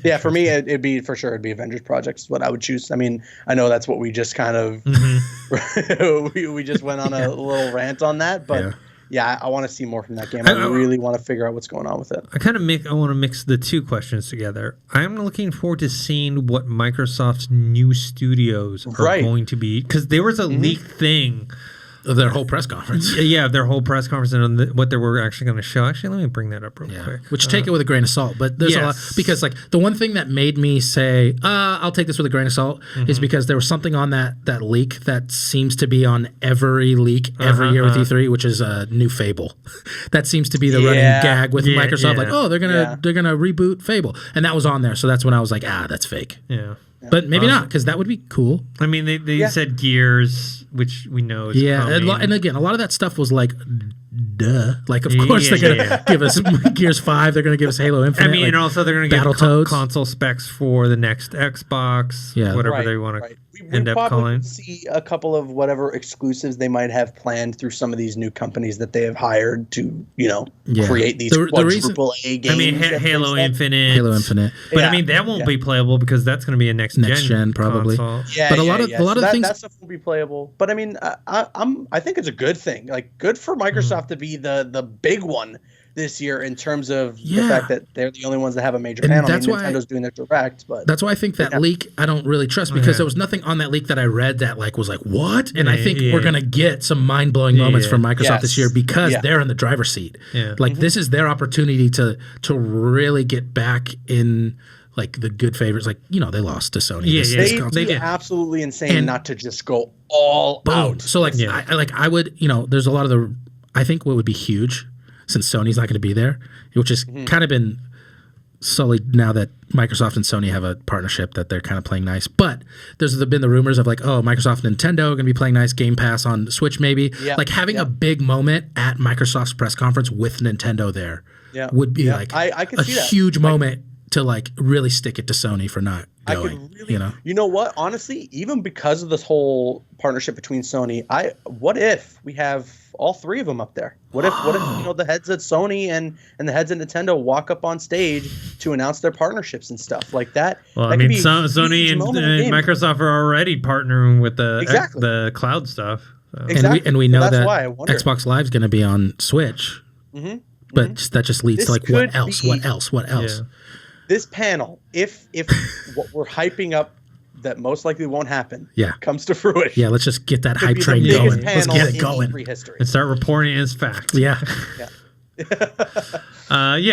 Yeah, for me, it'd be Avengers Project is what I would choose. I mean, I know that's what we just kind of we just went on a little rant on that, but. Yeah, I want to see more from that game. I really want to figure out what's going on with it. I want to mix the two questions together. I'm looking forward to seeing what Microsoft's new studios are going to be, because there was a leaked thing their whole press conference. Yeah, their whole press conference and what they were actually going to show. Actually, let me bring that up real quick. Which take it with a grain of salt. But there's a lot, because like the one thing that made me say, I'll take this with a grain of salt is because there was something on that leak that seems to be on every leak every year with E3, which is a new Fable. That seems to be the running gag with Microsoft. Like, they're gonna reboot Fable, and that was on there. So that's when I was like, that's fake. Yeah. But maybe not, because that would be cool. I mean, they said Gears, which we know is coming. And again, a lot of that stuff was like, duh. Like, of course they're going to give us Gears 5. They're going to give us Halo Infinite. I mean, and also they're going to give console specs for the next Xbox, whatever they want to end up calling. We see a couple of whatever exclusives they might have planned through some of these new companies that they have hired to, create these quadruple A games. I mean, Halo Infinite. But I mean, that won't be playable because that's going to be a next gen probably. Console. But a lot of things that stuff will be playable. But I mean, I think it's a good thing. Like, good for Microsoft to be the big one this year in terms of the fact that they're the only ones that have a major panel. That's why Nintendo's doing their direct, but that's why I think that leak I don't really trust, because there was nothing on that leak that I read that was like, what? And I think we're gonna get some mind blowing moments from Microsoft this year because they're in the driver's seat. Yeah. Like this is their opportunity to really get back in like the good favors. Like, they lost to Sony. They'd be absolutely insane not to just go all out. So I would, there's a lot of I think what would be huge, since Sony's not going to be there, which has kind of been sullied now that Microsoft and Sony have a partnership that they're kind of playing nice. But there's been the rumors of like, Microsoft and Nintendo are going to be playing nice, Game Pass on Switch maybe. Yeah. Like having a big moment at Microsoft's press conference with Nintendo there would be like I could see that. Huge moment to like really stick it to Sony for not going. You know what? Honestly, even because of this whole partnership between Sony, what if we have all three of them up there? What if the heads at Sony and the heads at Nintendo walk up on stage to announce their partnerships and stuff like that? Well, I mean, Sony and Microsoft are already partnering with the cloud stuff. So. Exactly. And we know that Xbox Live is going to be on Switch. But that just leads to like, what else? Yeah. This panel, if what we're hyping up that most likely won't happen comes to fruition. Yeah, let's just get that hype train going. Let's get it going. And start reporting it as fact. Yeah.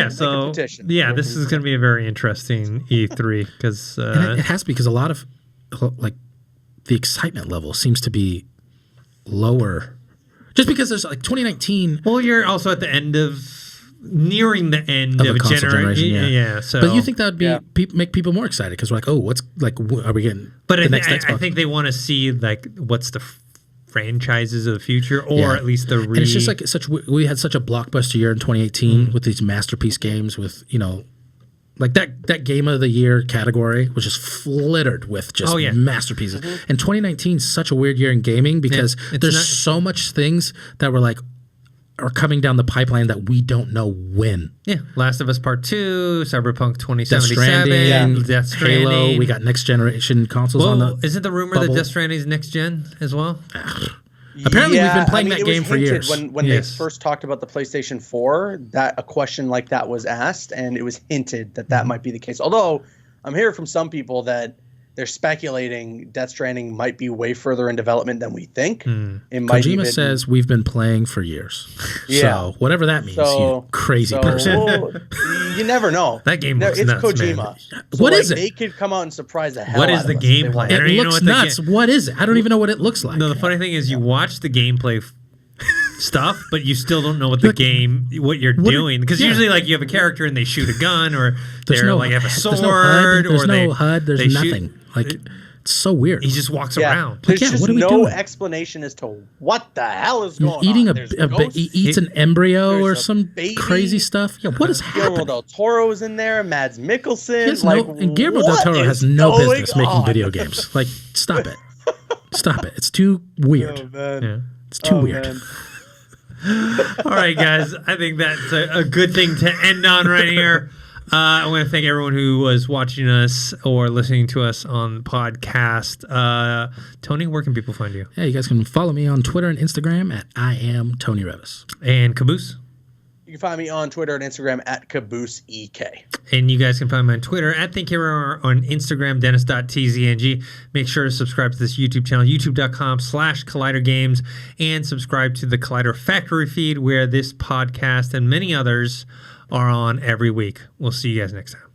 So this is going to be a very interesting E3 because it has to be, because a lot of like the excitement level seems to be lower just because there's like 2019. Well, you're also at the end of nearing the end of a generation. So, but you think that would be make people more excited because we're like, what's like, are we getting? But I think they want to see like what's the franchises of the future, or at least the. And it's just like we had such a blockbuster year in 2018 with these masterpiece games with like that game of the year category was just flittered with just masterpieces. And 2019 is such a weird year in gaming because there's so much things that were like are coming down the pipeline that we don't know when. Yeah, Last of Us Part 2, Cyberpunk 2077, Death Stranding. Halo, we got next generation consoles on the Isn't the rumor that Death Stranding is next gen as well? Apparently we've been playing that game for years. When they first talked about the PlayStation 4, that a question like that was asked, and it was hinted that might be the case. Although I'm hearing from some people that they're speculating Death Stranding might be way further in development than we think. It might Kojima says we've been playing for years. So whatever that means, you crazy person. You never know. That game looks nuts, Kojima. Man. So what is it? They could come out and surprise the hell out of us. What is the gameplay? It looks nuts. What is it? I don't even know what it looks like. No, the funny thing is you watch the gameplay stuff, but you still don't know what what you're doing, because usually like you have a character and they shoot a gun, or they like have a sword, there's no HUD, there's nothing. Like it's so weird. He just walks around. There's just no explanation as to what the hell is going on. He eats an embryo or some crazy stuff. Yeah, what is happening? Guillermo del Toro's in there. Mads Mikkelsen. And Guillermo del Toro has no business making video games. Like, stop it. Stop it. It's too weird. Oh, man. It's too weird. All right, guys. I think that's a good thing to end on right here. I want to thank everyone who was watching us or listening to us on the podcast. Tony, where can people find you? Yeah, you guys can follow me on Twitter and Instagram at I am Tony Revis. And Caboose? You can find me on Twitter and Instagram at CabooseEK. And you guys can find me on Twitter at ThinkHero, on Instagram, Dennis.tzng. Make sure to subscribe to this YouTube channel, youtube.com/ColliderGames, and subscribe to the Collider Factory feed, where this podcast and many others are on every week. We'll see you guys next time.